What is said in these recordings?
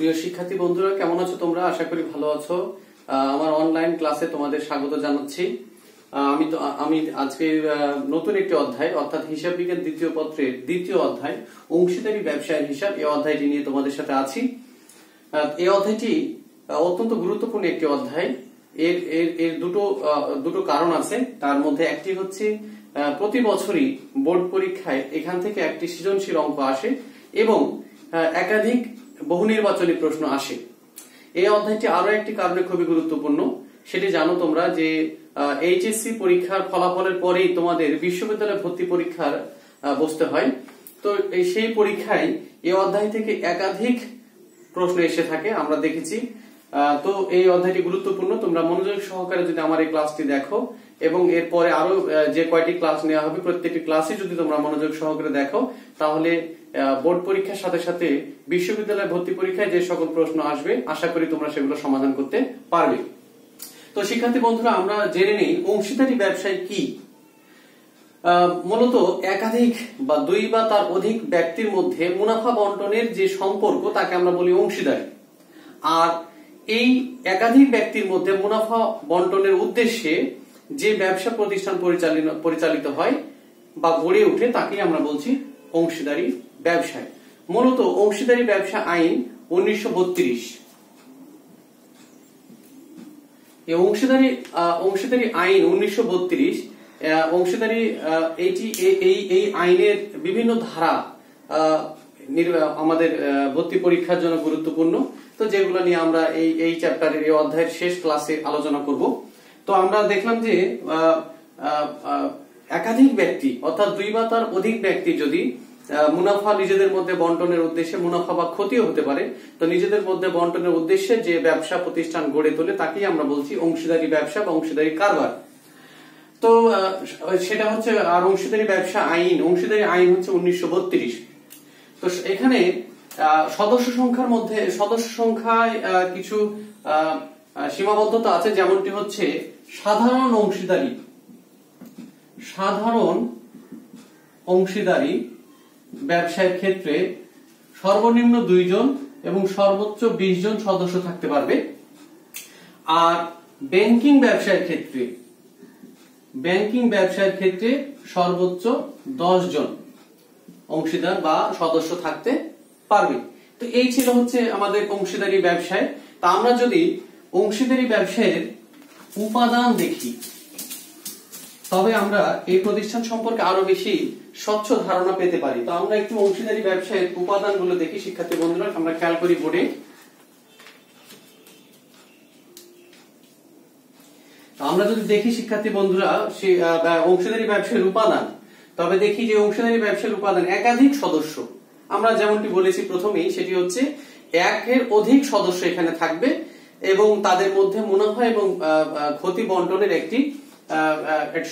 প্রিয় শিক্ষার্থী বন্ধুরা, কেমন আছো তোমরা? আশা করি ভালো আছো। আমার অনলাইন ক্লাসে তোমাদের স্বাগত জানাচ্ছি। আমি আজকে নতুন একটি অধ্যায় অর্থাৎ হিসাব বিজ্ঞান দ্বিতীয় পত্রের দ্বিতীয় অধ্যায় অংশীদারি ব্যবসায়ের হিসাব, এই অধ্যায়টি নিয়ে তোমাদের সাথে আছি। এই অধ্যায়টি অত্যন্ত গুরুত্বপূর্ণ একটি অধ্যায়। এর এর এর দুটো কারণ আছে। তার মধ্যে একটি হচ্ছে প্রতি বছরই বোর্ড পরীক্ষায় এখান থেকে একটি সৃজনশীল অঙ্ক আসে এবং একাধিক বহু নির্বাচনী প্রশ্ন আসে। এই অধ্যায়টি আরো একটি কারণে খুবই গুরুত্বপূর্ণ। সেটি জানো তোমরা যে এইচএসসি পরীক্ষার ফলাফলের পরেই তোমাদের বিশ্ববিদ্যালয় ভর্তি পরীক্ষার বসতে হয়। তো সেই পরীক্ষায় এই অধ্যায় থেকে একাধিক প্রশ্ন এসে থাকে, আমরা দেখেছি। তো এই অধ্যায়টি গুরুত্বপূর্ণ। তোমরা মনোযোগ সহকারে যদি আমার এই ক্লাসটি দেখো এবং এরপরে আরো যে কয়টি ক্লাস নেওয়া হবে প্রত্যেকটি ক্লাসে যদি তোমরা মনোযোগ সহকারে দেখো, তাহলে বোর্ড পরীক্ষার সাথে সাথে বিশ্ববিদ্যালয় ভর্তি পরীক্ষায় যে সকল প্রশ্ন আসবে আশা করি তোমরা সেগুলো সমাধান করতে পারবে। তো শিক্ষার্থী বন্ধুরা, আমরা জেনে নেই অংশীদারি ব্যবসায় কি। মূলত একাধিক বা দুই বা তার অধিক ব্যক্তির মধ্যে মুনাফা বন্টনের যে সম্পর্ক তাকে আমরা বলি অংশীদারি। আর এই একাধিক ব্যক্তির মধ্যে মুনাফা বন্টনের উদ্দেশ্যে যে ব্যবসা প্রতিষ্ঠান পরিচালিত হয় বা গড়ে ওঠে তাকেই আমরা বলছি অংশীদারি ব্যবসায়। মূলত অংশীদারি ব্যবসা আইন 1932, এই অংশীদারি আইন 1932 অংশীদারি এই আইনের বিভিন্ন ধারা আমাদের ভর্তি পরীক্ষার জন্য গুরুত্বপূর্ণ। তো যেগুলো নিয়ে আমরা এই চ্যাপ্টারের এই অধ্যায়ের শেষ ক্লাসে আলোচনা করব। তো আমরা দেখলাম যে একাধিক ব্যক্তি অর্থাৎ দুই বা তার অধিক ব্যক্তি যদি মুনাফা নিজেদের মধ্যে বন্টনের উদ্দেশ্যে, মুনাফা বা ক্ষতিও হতে পারে, তো নিজেদের মধ্যে বন্টনের উদ্দেশ্যে যে ব্যবসা প্রতিষ্ঠান গড়ে তোলে তাকেই আমরা বলছি অংশীদারি ব্যবসা বা অংশীদারি কারবার। তো সেটা হচ্ছে আর অংশীদারি আইন হচ্ছে 1932। তো এখানে সদস্য সংখ্যায় কিছু সীমাবদ্ধতা আছে, যেমনটি হচ্ছে সাধারণ অংশীদারি ব্যবসায়ের ক্ষেত্রে সর্বনিম্ন 2 জন এবং সর্বোচ্চ 20 জন সদস্য থাকতে পারবে। আর ব্যাংকিং ব্যবসায়ের ক্ষেত্রে সর্বোচ্চ 10 জন অংশীদার বা সদস্য থাকতে পারবে। তো এই ছিল হচ্ছে আমাদের অংশীদারি ব্যবসায়। তা আমরা যদি অংশীদারি ব্যবসায়ের উপাদান দেখি, তবে আমরা এই প্রতিষ্ঠান সম্পর্কে আরো বেশি স্বচ্ছ ধারণা পেতে পারি। তো আমরা একটু অংশীদারি ব্যবসায়ের উপাদানগুলো দেখি শিক্ষার্থী বন্ধুরা, আমরা খেয়াল করি বোর্ডে। আমরা যদি দেখি শিক্ষার্থী বন্ধুরা অংশীদারি ব্যবসায়ের উপাদান, তবে দেখি যে অংশীদারি ব্যবসায়ের উপাদান একাধিক সদস্য। আমরা যেমনটি বলেছি প্রথমেই, সেটি হচ্ছে একের অধিক সদস্য এখানে থাকবে এবং তাদের মধ্যে মুনাফা এবং ক্ষতি বন্টনের একটি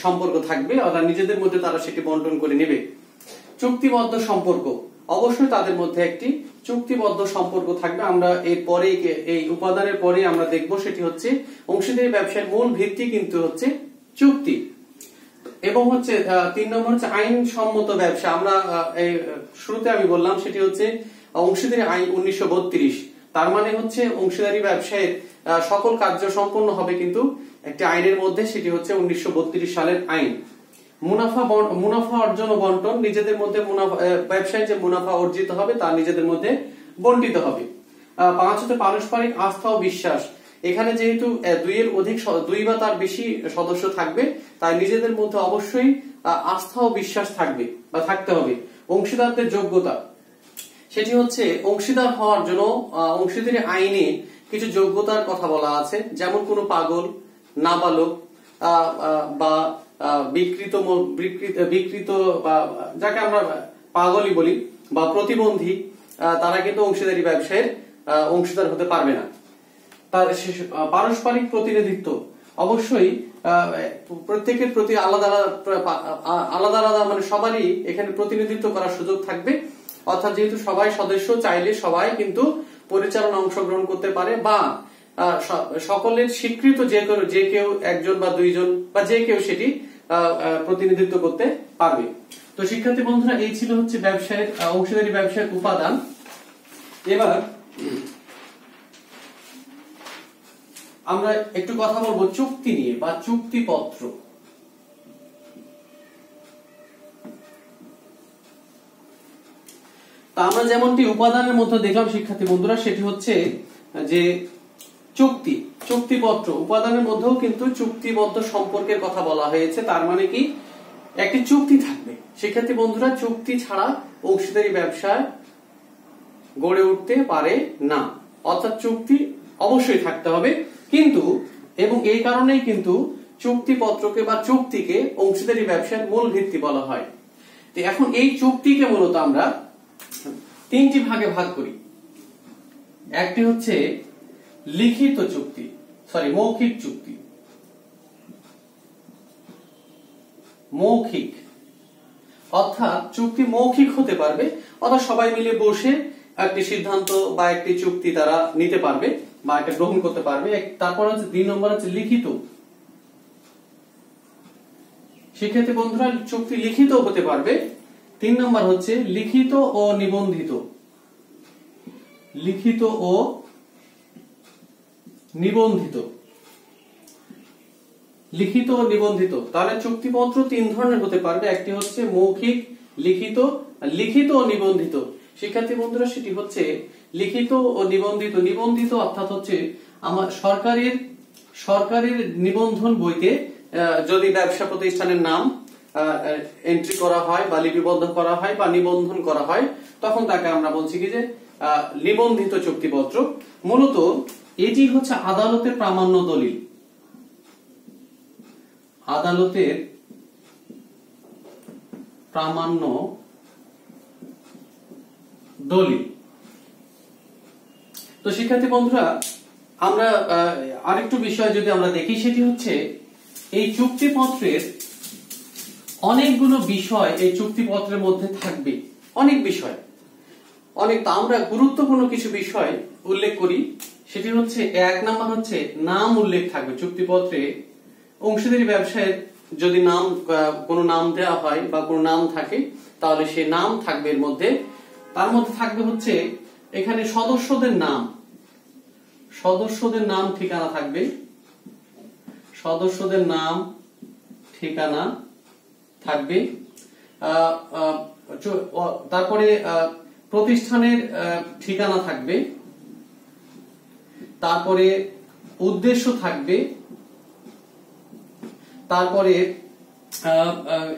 সম্পর্ক থাকবে, অর্থাৎ নিজেদের মধ্যে তারা সেটি বন্টন করে নেবে। চুক্তিবদ্ধ সম্পর্ক, অবশ্যই তাদের মধ্যে একটি চুক্তিবদ্ধ সম্পর্ক থাকবে। আমরা এরপরে এই উপাদানের পরে আমরা দেখব সেটি হচ্ছে অংশীদারি ব্যবসায়ের মূল ভিত্তি কিন্তু হচ্ছে চুক্তি। এবং হচ্ছে 3 নম্বর হচ্ছে আইনসম্মত ব্যবসা। আমরা এই শুরুতে আমি বললাম সেটি হচ্ছে অংশীদারি আইন 1932। তার মানে হচ্ছে অংশীদারি ব্যবসায়ের সকল কার্য সম্পন্ন হবে কিন্তু একটি আইনের মধ্যে, সেটি হচ্ছে 1932 সালের আইন। মুনাফা অর্জন ও বন্টন, নিজেদের মধ্যে ব্যবসায় যে মুনাফা অর্জিত হবে তা নিজেদের মধ্যে বন্টিত হবে। 5 হচ্ছে পারস্পরিক আস্থা ও বিশ্বাস। এখানে যেহেতু 2 বা তার বেশি সদস্য থাকবে, তাই নিজেদের মধ্যে অবশ্যই আস্থা ও বিশ্বাস থাকবে বা থাকতে হবে। অংশীদারদের যোগ্যতা, সেটি হচ্ছে অংশীদার হওয়ার জন্য অংশীদারি আইনে কিছু যোগ্যতার কথা বলা আছে, যেমন কোনো পাগল, নাবালক বা বিকৃত বা যাকে আমরা পাগলই বলি বা প্রতিবন্ধী, তারা কিন্তু অংশীদারি ব্যবসায়ের অংশীদার হতে পারবে না। তার পারস্পরিক প্রতিনিধিত্ব, অবশ্যই প্রত্যেকের প্রতি আলাদা আলাদা মানে সবারই এখানে প্রতিনিধিত্ব করার সুযোগ থাকবে। অর্থাৎ যেহেতু সবাই সদস্য, চাইলে সবাই কিন্তু পরিচালনা অংশগ্রহণ করতে পারে বা সকলের স্বীকৃত যে কেউ 1 জন বা 2 জন বা যে কেউ সেটি প্রতিনিধিত্ব করতে পারবে। তো শিক্ষার্থী বন্ধুরা, এই ছিল হচ্ছে অংশীদারি ব্যবসায়ের উপাদান। এবার আমরা একটু কথা বলবো চুক্তি নিয়ে বা চুক্তিপত্র। তা আমরা যেমনটি উপাদানের মধ্যে দেখলাম শিক্ষার্থী বন্ধুরা, সেটি হচ্ছে যে চুক্তি, চুক্তিপত্র। উপাদানের মধ্যেও কিন্তু চুক্তিবদ্ধ সম্পর্কের কথা বলা হয়েছে। তার মানে কি, একটি চুক্তি থাকবে। শিক্ষার্থী বন্ধুরা, চুক্তি ছাড়া অংশীদারি ব্যবসায় গড়ে উঠতে পারে না, অর্থাৎ চুক্তি অবশ্যই থাকতে হবে। কিন্তু এবং এই কারণেই কিন্তু চুক্তিপত্রকে বা চুক্তিকে অংশীদারি ব্যবসার মূল ভিত্তি বলা হয়। তো এখন এই চুক্তিকে মূলত আমরা তিনটি ভাগে ভাগ করি। একটি হচ্ছে লিখিত চুক্তি, মৌখিক চুক্তি। মৌখিক অর্থাৎ চুক্তি মৌখিক হতে পারবে, অর্থাৎ সবাই মিলে বসে একটি সিদ্ধান্ত বা একটি চুক্তি তারা নিতে পারবে বা এটা গ্রহণ করতে পারবে। তারপর হচ্ছে 2 নম্বর হচ্ছে লিখিত। শিক্ষার্থী বন্ধুরা, চুক্তি লিখিত হতে পারবে। 3 নম্বর হচ্ছে লিখিত ও নিবন্ধিত। লিখিত ও নিবন্ধিত। লিখিত ও নিবন্ধিত। তাহলে চুক্তিপত্র 3 ধরনের হতে পারবে। একটি হচ্ছে মৌখিক, লিখিত, লিখিত ও নিবন্ধিত। শিক্ষার্থী বন্ধুরা, সেটি হচ্ছে লিখিত ও নিবন্ধিত। নিবন্ধিত অর্থাৎ হচ্ছে আমার সরকারের নিবন্ধন বইতে যদি ব্যবসা প্রতিষ্ঠানের নাম এন্ট্রি করা হয় বা লিপিবদ্ধ করা হয় বা নিবন্ধন করা হয়, তখন তাকে আমরা বলছি কি যে নিবন্ধিত চুক্তিপত্র। মূলত এটি হচ্ছে আদালতের প্রামাণ্য দলিল। আদালতের প্রামাণ্য দলিল। তো শিক্ষার্থী বন্ধুরা, আমরা আরেকটু বিষয় যদি আমরা দেখি, সেটি হচ্ছে এই চুক্তিপত্রের অনেকগুলো বিষয় এই চুক্তিপত্রের মধ্যে থাকবে। অনেক বিষয়, তা আমরা গুরুত্বপূর্ণ কিছু বিষয় উল্লেখ করি। সেটি হচ্ছে 1 নম্বর হচ্ছে নাম উল্লেখ থাকবে চুক্তিপত্রে। অংশীদারি ব্যবসায়ের যদি কোনো নাম দেওয়া হয় বা কোনো নাম থাকে, তাহলে সে নাম থাকবে এর মধ্যে। তার মধ্যে থাকবে হচ্ছে এখানে সদস্যদের নাম ঠিকানা থাকবে। সদস্যদের নাম ঠিকানা থাকবে। তারপরে প্রতিষ্ঠানের ঠিকানা থাকবে। তারপরে উদ্দেশ্য থাকবে। তারপরে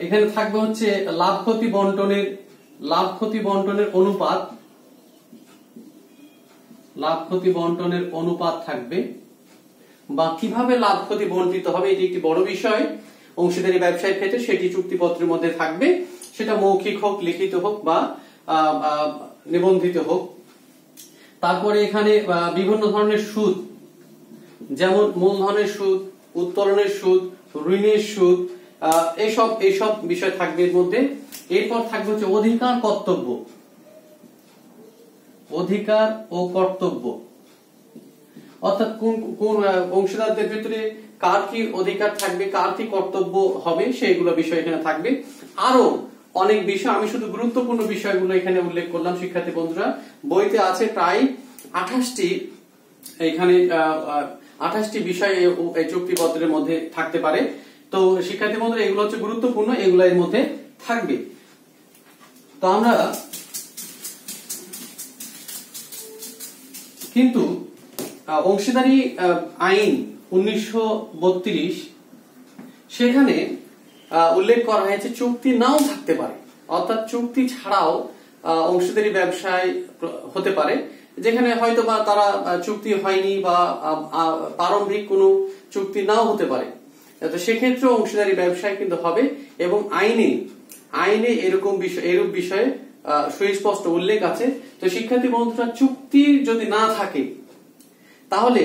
এখানে থাকবে হচ্ছে লাভ ক্ষতি বন্টনের অনুপাত। লাভ ক্ষতি বন্টনের অনুপাত থাকবে, বা কিভাবে লাভ ক্ষতি বন্টিত হবে, এটি একটি বড় বিষয় অংশীদারি ব্যবসায়ের ক্ষেত্রে। সেটি চুক্তিপত্রের মধ্যে থাকবে, সেটা মৌখিক হোক, লিখিত হোক বা নিবন্ধিত হোক। তারপরে এখানে বিভিন্ন ধরনের সুদ, যেমন মূলধনের সুদ, উত্তোলনের সুদ, ঋণের সুদ, এইসব বিষয় থাকবে এর মধ্যে। এরপর থাকবে হচ্ছে অধিকার ও কর্তব্য, অর্থাৎ কোন অংশীদারদের ভিতরে কার কি অধিকার থাকবে, কার কি কর্তব্য হবে, সেইগুলো বিষয় এখানে থাকবে। আরো অনেক বিষয়, আমি শুধু গুরুত্বপূর্ণ বিষয়গুলো এখানে উল্লেখ করলাম। শিক্ষার্থী বন্ধুরা, বইতে আছে প্রায় 28টি, এখানে 28টি বিষয় এই চুক্তিপত্রের মধ্যে থাকতে পারে। তো শিক্ষার্থী বন্ধুরা, এগুলো হচ্ছে গুরুত্বপূর্ণ, এগুলো এর মধ্যে থাকবে। তো আমরা কিন্তু অংশীদারি আইন 1932 সেখানে উল্লেখ করা হয়েছে চুক্তি নাও থাকতে পারে, অর্থাৎ চুক্তি ছাড়াও অংশীদারি ব্যবসায় হতে পারে, যেখানে হয়তো বা তারা চুক্তি হয়নি বা প্রারম্ভিক কোনো চুক্তি নাও হতে পারে। তো সেক্ষেত্রে অংশীদারি ব্যবসায় কিন্তু হবে, এবং আইনে এরূপ বিষয়ে সুস্পষ্ট উল্লেখ আছে। তো শিক্ষার্থী বন্ধুরা, চুক্তি যদি না থাকে তাহলে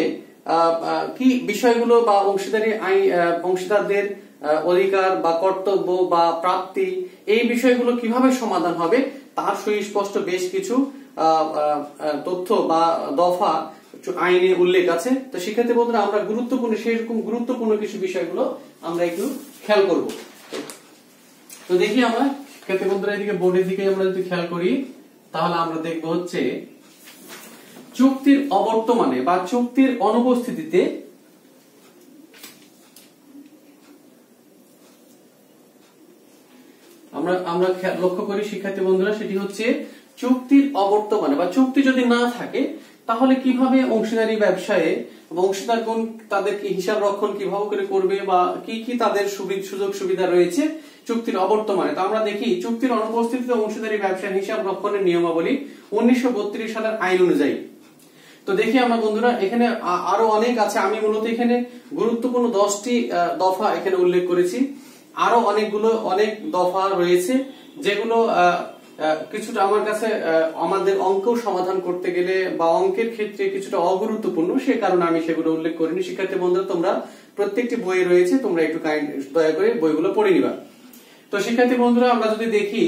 কি বিষয়গুলো বা অংশীদারদের অধিকার বা কর্তব্য বা প্রাপ্তি, এই বিষয়গুলো কিভাবে সমাধান হবে, তার সুস্পষ্ট বেশ কিছু তথ্য বা দফা আইনে উল্লেখ আছে। তো শিক্ষার্থী বন্ধুরা, আমরা সেরকম গুরুত্বপূর্ণ কিছু বিষয়গুলো আমরা একটু খেয়াল করব। তো দেখি আমরা শিক্ষার্থী বন্ধুরা, এদিকে বোর্ডের দিকে আমরা যদি খেয়াল করি, তাহলে আমরা দেখব হচ্ছে চুক্তির অবর্তমানে বা চুক্তির অনুপস্থিতিতে আমরা আমরা লক্ষ্য করি শিক্ষার্থী বন্ধুরা, সেটি হচ্ছে চুক্তির অবর্তমানে বা চুক্তি যদি না থাকে তাহলে কিভাবে অংশীদারি ব্যবসায়ে অংশীদারগণ তাদেরকে হিসাব রক্ষণ কিভাবে করে করবে বা কি কি তাদের সুযোগ সুবিধা রয়েছে চুক্তির অবর্তমানে। তো আমরা দেখি চুক্তির অনুপস্থিতিতে অংশীদারি ব্যবসায় হিসাব রক্ষণের নিয়মাবলী 1932 সালের আইন অনুযায়ী। তো দেখি আমরা বন্ধুরা, এখানে আরো অনেক আছে, আমি মূলত এখানে গুরুত্বপূর্ণ 10টি দফা এখানে উল্লেখ করেছি। আরো অনেক দফা রয়েছে যেগুলো কিছুটা আমার কাছে আমাদের অঙ্ক সমাধান করতে গেলে বা অঙ্কের ক্ষেত্রে কিছুটা অগুরুত্বপূর্ণ, সে কারণে আমি সেগুলো উল্লেখ করিনি। শিক্ষার্থী বন্ধুরা, তোমরা প্রত্যেকটি বই রয়েছে, তোমরা একটু দয়া করে বইগুলো পড়ে নিবা। তো শিক্ষার্থী বন্ধুরা, আমরা যদি দেখি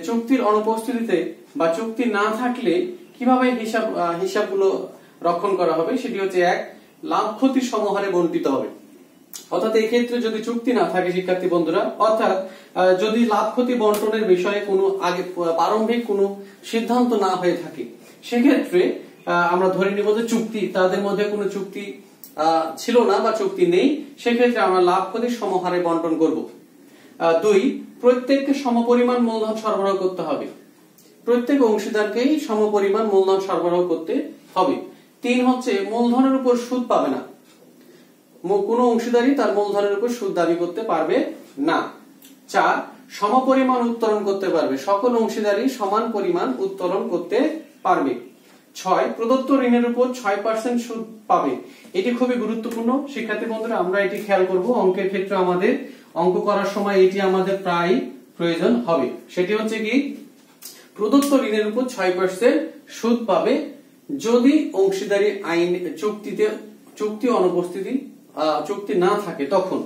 চুক্তির অনুপস্থিতিতে বা চুক্তি না থাকলে কিভাবে হিসাবগুলো রক্ষণ করা হবে, সেটি হচ্ছে 1, লাভ ক্ষতি সমহারে বন্টিত হবে। অর্থাৎ এই ক্ষেত্রে যদি চুক্তি না থাকে শিক্ষার্থী বন্ধুরা, অর্থাৎ যদি লাভ ক্ষতি বন্টনের বিষয়ে কোনো আগে প্রারম্ভিক কোনো সিদ্ধান্ত না হয়ে থাকে, সেক্ষেত্রে আমরা ধরে নিব যে চুক্তি তাদের মধ্যে কোনো চুক্তি ছিল না বা চুক্তি নেই, সেক্ষেত্রে আমরা লাভ ক্ষতি সমহারে বন্টন করব। 2, প্রত্যেককে সমপরিমাণ মূলধন সরবরাহ করতে হবে। প্রত্যেক অংশীদারকেই সমপরিমাণ মূলধন সরবরাহ করতে হবে। 3 হচ্ছে মূলধনের উপর সুদ পাবে না, কোনো অংশীদারই তার মূলধনের উপর সুদ দাবি করতে পারবে না। 4, সমপরিমাণ উত্তোলন করতে পারবে, সকল অংশীদারই সমান পরিমাণ উত্তোলন করতে পারবে। 6, প্রদত্ত ঋণের উপর 6% সুদ পাবে। এটি খুবই গুরুত্বপূর্ণ শিক্ষার্থী বন্ধুরা, আমরা এটি খেয়াল করব অঙ্কের ক্ষেত্রে, আমাদের অঙ্ক করার সময় এটি আমাদের প্রায় প্রয়োজন হবে। সেটি হচ্ছে কি, প্রদত্ত ঋণের উপর 6% সুদ পাবে যদি অংশীদারি আইন চুক্তি অনুপস্থিতি চুক্তি না থাকে তখন।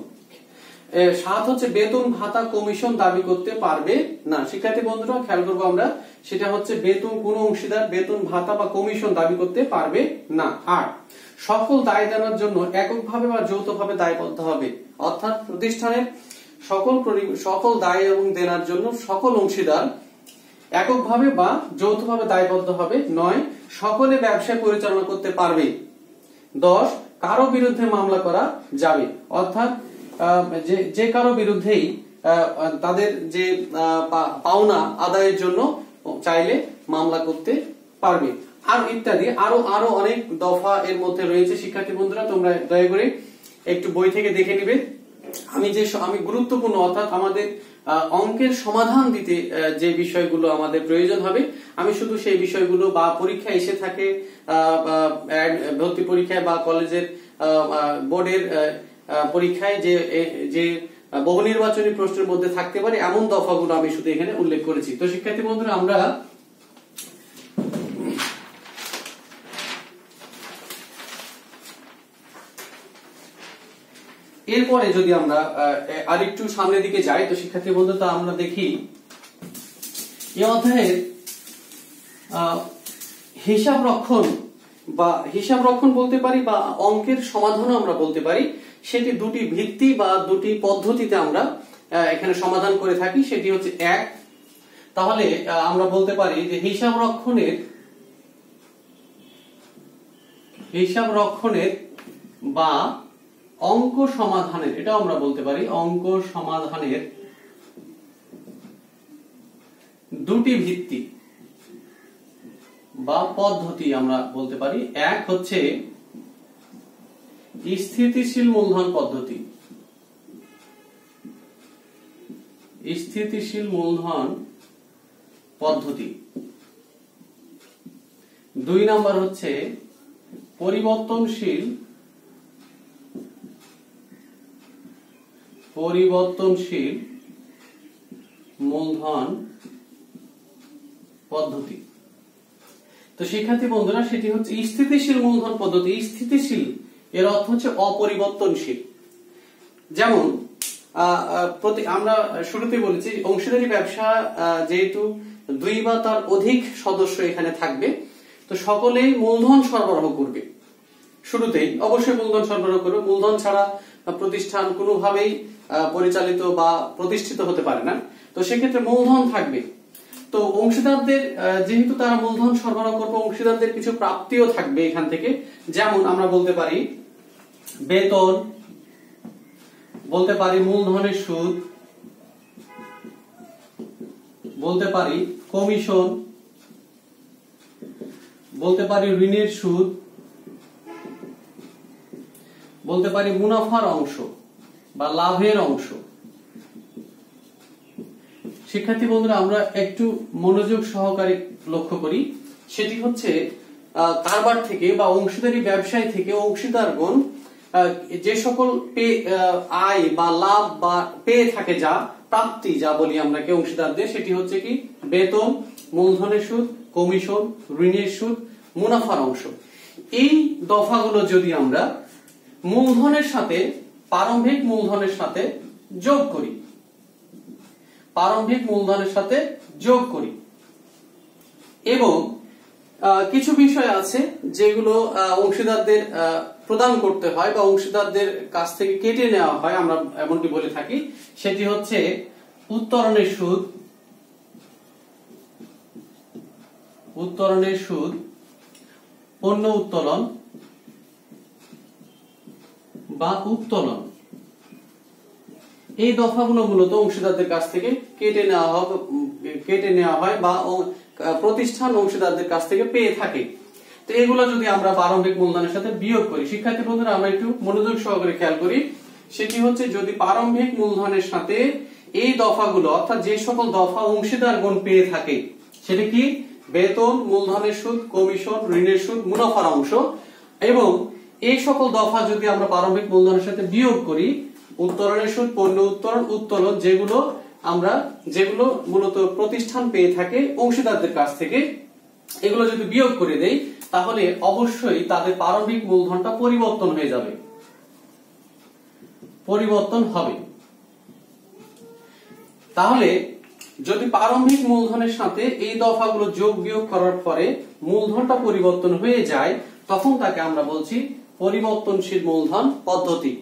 7 হচ্ছে বেতন ভাতা কমিশন দাবি করতে পারবে না। শিক্ষার্থী বন্ধুরা খেয়াল করবো আমরা, সেটা হচ্ছে কোনো অংশীদার বেতন ভাতা বা কমিশন দাবি করতে পারবে না। 8, সকল দায় দেনার জন্য এককভাবে বা যৌথভাবে দায়বদ্ধ হবে। অর্থাৎ প্রতিষ্ঠানের সকল দায় এবং দেনার জন্য সকল অংশীদার এককভাবে বা যৌথভাবে দায়বদ্ধ হবে। 9, সকলে ব্যবসা পরিচালনা করতে পারবে। 10, কারো বিরুদ্ধে মামলা করা যাবে। অর্থাৎ যে কারো বিরুদ্ধেই তাদের যে পাওনা আদায়ের জন্য চাইলে মামলা করতে পারবে, আর ইত্যাদি আরো অনেক দফা এর মধ্যে রয়েছে। শিক্ষার্থী বন্ধুরা, তোমরা দয়া করে একটু বই থেকে দেখে নিবে। আমি গুরুত্বপূর্ণ অর্থাৎ আমাদের অঙ্কের সমাধান দিতে যে বিষয়গুলো আমাদের প্রয়োজন হবে, আমি শুধু সেই বিষয়গুলো বা পরীক্ষা এসে থাকে ভর্তি পরীক্ষায় বা কলেজের বোর্ডের পরীক্ষায় যে বহু নির্বাচনী প্রশ্নের মধ্যে থাকতে পারে এমন দফাগুলো আমি শুধু এখানে উল্লেখ করেছি। তো শিক্ষার্থী বন্ধুরা, আমরা এরপরে যদি আমরা আরেকটু সামনের দিকে যাই, তো শিক্ষার্থী বন্ধুরা আমরা দেখি এই অধ্যায়ের হিসাব রক্ষণ বলতে পারি বা অঙ্কের সমাধানও আমরা বলতে পারি, সেটি দুটি ভিত্তি বা দুটি পদ্ধতিতে আমরা এখানে সমাধান করে থাকি। সেটি হচ্ছে 1, তাহলে আমরা বলতে পারি যে হিসাব রক্ষণের বা অঙ্ক সমাধানের, এটাও আমরা বলতে পারি অঙ্ক সমাধানের দুটি ভিত্তি বা পদ্ধতি আমরা বলতে পারি। 1 হচ্ছে স্থিতিশীল মূলধন পদ্ধতি। স্থিতিশীল মূলধন পদ্ধতি। 2 নাম্বার হচ্ছে পরিবর্তনশীল মূলধন পদ্ধতি। তো শিক্ষার্থী বন্ধুরা, সেটি হচ্ছে স্থিতিশীল মূলধন পদ্ধতি। স্থিতিশীল এর অর্থ হচ্ছে অপরিবর্তনশীল। যেমন আমরা শুরুতে বলেছি অংশীদারি ব্যবসা যেহেতু 2 বা তার অধিক সদস্য এখানে থাকবে, তো সকলেই মূলধন সরবরাহ করবে। শুরুতেই অবশ্যই মূলধন সরবরাহ করবে, মূলধন ছাড়া প্রতিষ্ঠান কোনোভাবেই পরিচালিত বা প্রতিষ্ঠিত হতে পারে না। তো সেক্ষেত্রে মূলধন থাকবে। তো অংশীদারদের যেহেতু তারা মূলধন সরবরাহ করবে, অংশীদারদের কিছু প্রাপ্তিও থাকবে এখান থেকে। যেমন আমরা বলতে পারি বেতন, বলতে পারি মূলধনের সুদ, বলতে পারি কমিশন, বলতে পারি ঋণের সুদ, বলতে পারি মুনাফার অংশ বা লাভের অংশ। শিক্ষার্থী বন্ধুরা, আমরা একটু মনোযোগ সহকারে লক্ষ্য করি। সেটি হচ্ছে কারবার থেকে বা অংশীদারি ব্যবসায় থেকে অংশীদারগণ যে সকল আয় বা লাভ বা পেয়ে থাকে, যা প্রাপ্তি যা বলি আমরা কি অংশীদারদের, সেটি হচ্ছে কি বেতন, মূলধনের সুদ, কমিশন, ঋণের সুদ, মুনাফার অংশ। এই দফাগুলো যদি আমরা মূলধনের সাথে, প্রারম্ভিক মূলধনের সাথে যোগ করি, প্রারম্ভিক মূলধনের সাথে যোগ করি, এবং কিছু বিষয় আছে যেগুলো অংশীদারদের প্রদান করতে হয় বা অংশীদারদের কাছ থেকে কেটে নেওয়া হয়, আমরা এমনটি বলে থাকি। সেটি হচ্ছে উত্তরণের সুদ, উত্তরণের সুদ, পণ্য উত্তোলন বা উত্তোলন। এই দফাগুলো মূলত অংশীদারদের কাছ থেকে কেটে নেওয়া হয় বা প্রতিষ্ঠান অংশীদারদের কাছ থেকে পেয়ে থাকে। তো এগুলো যদি আমরা প্রারম্ভিক মূলধনের সাথে বিয়োগ করি, শিক্ষার্থী বন্ধুরা আমরা একটু মনোযোগ সহকারে খেয়াল করি। সেটি হচ্ছে যদি প্রারম্ভিক মূলধনের সাথে এই দফাগুলো, অর্থাৎ যে সকল দফা অংশীদারগণ পেয়ে থাকে, সেটি কি বেতন, মূলধনের সুদ, কমিশন, ঋণের সুদ, মুনাফার অংশ, এবং এই সকল দফা যদি আমরা প্রারম্ভিক মূলধনের সাথে বিয়োগ করি, উত্তরণের সুদ, পণ্য উত্তোলন, উত্তোলন, যেগুলো মূলত প্রতিষ্ঠান পেয়ে থাকে অংশীদারদের কাছ থেকে, এগুলো যদি বিয়োগ করে দেই, তাহলে অবশ্যই তাদের প্রারম্ভিক মূলধনটা পরিবর্তন হয়ে যাবে, পরিবর্তন হবে। তাহলে যদি প্রারম্ভিক মূলধনের সাথে এই দফাগুলো যোগ বিয়োগ করার পরে মূলধনটা পরিবর্তন হয়ে যায়, তখন তাকে আমরা বলছি পরিবর্তনশীল মূলধন পদ্ধতি।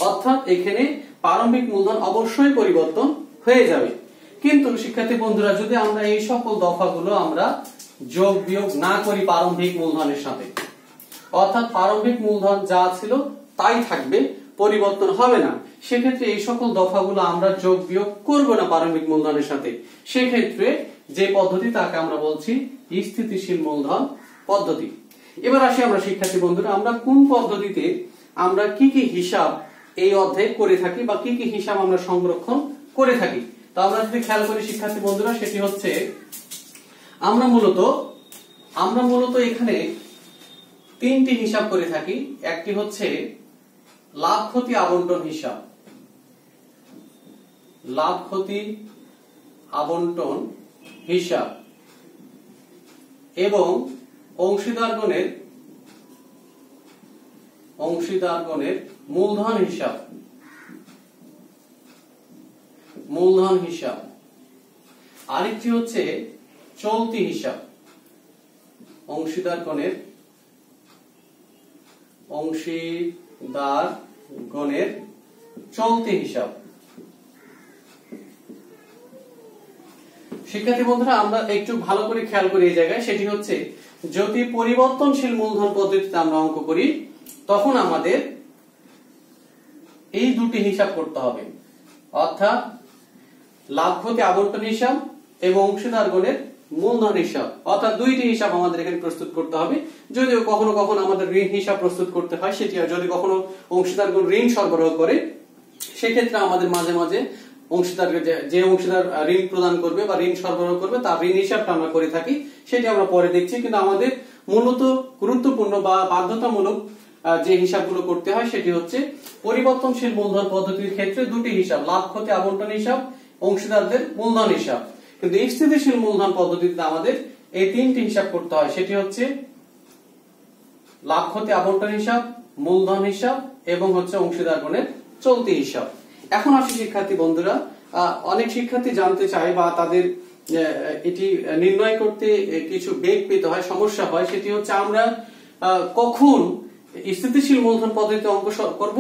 অর্থাৎ এখানে প্রারম্ভিক মূলধন অবশ্যই পরিবর্তন হয়ে যাবে। কিন্তু শিক্ষার্থী বন্ধুরা, যদি আমরা এই সকল দফাগুলো আমরা যোগ বিয়োগ না করি প্রারম্ভিক মূলধনের সাথে, অর্থাৎ প্রারম্ভিক মূলধন যা ছিল তাই থাকবে, পরিবর্তন হবে না, সেক্ষেত্রে এই সকল দফাগুলো আমরা যোগ বিয়োগ করব না প্রারম্ভিক মূলধনের সাথে। সেক্ষেত্রে যে পদ্ধতি, তাকে আমরা বলছি স্থিতিশীল মূলধন পদ্ধতি। এবার আসি আমরা শিক্ষার্থী বন্ধুরা, আমরা কোন পদ্ধতিতে আমরা কি কি হিসাব এই অধ্যায়ে করে থাকি বা কি কি হিসাব আমরা সংরক্ষণ করে থাকি। তো আমরা যদি খেয়াল করি শিক্ষার্থী বন্ধুরা, সেটি হচ্ছে আমরা মূলত এখানে তিনটি হিসাব করে থাকি। একটি হচ্ছে লাভ ক্ষতি আবন্টন হিসাব, লাভ ক্ষতি আবন্টন হিসাব, এবং অংশীদারগণের মূলধন হিসাব, মূলধন হিসাব। আরেকটি হচ্ছে চলতি হিসাব, অংশীদারগণের চলতি হিসাব। শিক্ষার্থী বন্ধুরা, আমরা একটু ভালো করে খেয়াল করি এই জায়গায়। সেটি হচ্ছে যদি পরিবর্তনশীল মূলধন পদ্ধতিতে আমরা অঙ্ক করি, তখন আমাদের এই দুটি হিসাব করতে হবে, অর্থাৎ লাভ ক্ষতি আবন্টন হিসাব এবং অংশীদারগণের মূলধন হিসাব, অর্থাৎ দুইটি হিসাব আমাদের এখানে প্রস্তুত করতে হবে। যদিও কখনো কখনো আমাদের ঋণ হিসাব প্রস্তুত করতে হয়, সেটি যদি কখনো অংশীদারগণ ঋণ সরবরাহ করে, সেক্ষেত্রে আমাদের মাঝে মাঝে যে অংশীদার ঋণ প্রদান করবে বা ঋণ সরবরাহ করবে তার ঋণ হিসাবটা আমরা করে থাকি, সেটি আমরা পরে দেখছি। কিন্তু আমাদের মূলত গুরুত্বপূর্ণ বা বাধ্যতামূলক যে হিসাবগুলো করতে হয়, সেটি হচ্ছে পরিবর্তনশীল মূলধন পদ্ধতির ক্ষেত্রে দুটি হিসাব, লাভ ক্ষতি আবন্টন হিসাব, অংশীদারদের মূলধন হিসাব। কিন্তু স্থিতিশীল মূলধন পদ্ধতিতে আমাদের এই তিনটি হিসাব করতে হয়, সেটি হচ্ছে লাভ ক্ষতি আবন্টন হিসাব, মূলধন হিসাব এবং হচ্ছে অংশীদারগণের চলতি হিসাব। এখন আসি শিক্ষার্থী বন্ধুরা, অনেক শিক্ষার্থী জানতে চায় বা তাদের এটি নির্ণয় করতে কিছু বেগ পেতে হয়, সমস্যা হয়। সেটি হচ্ছে আমরা কখন স্থিতিশীল মূলধন পদ্ধতিতে অঙ্ক করব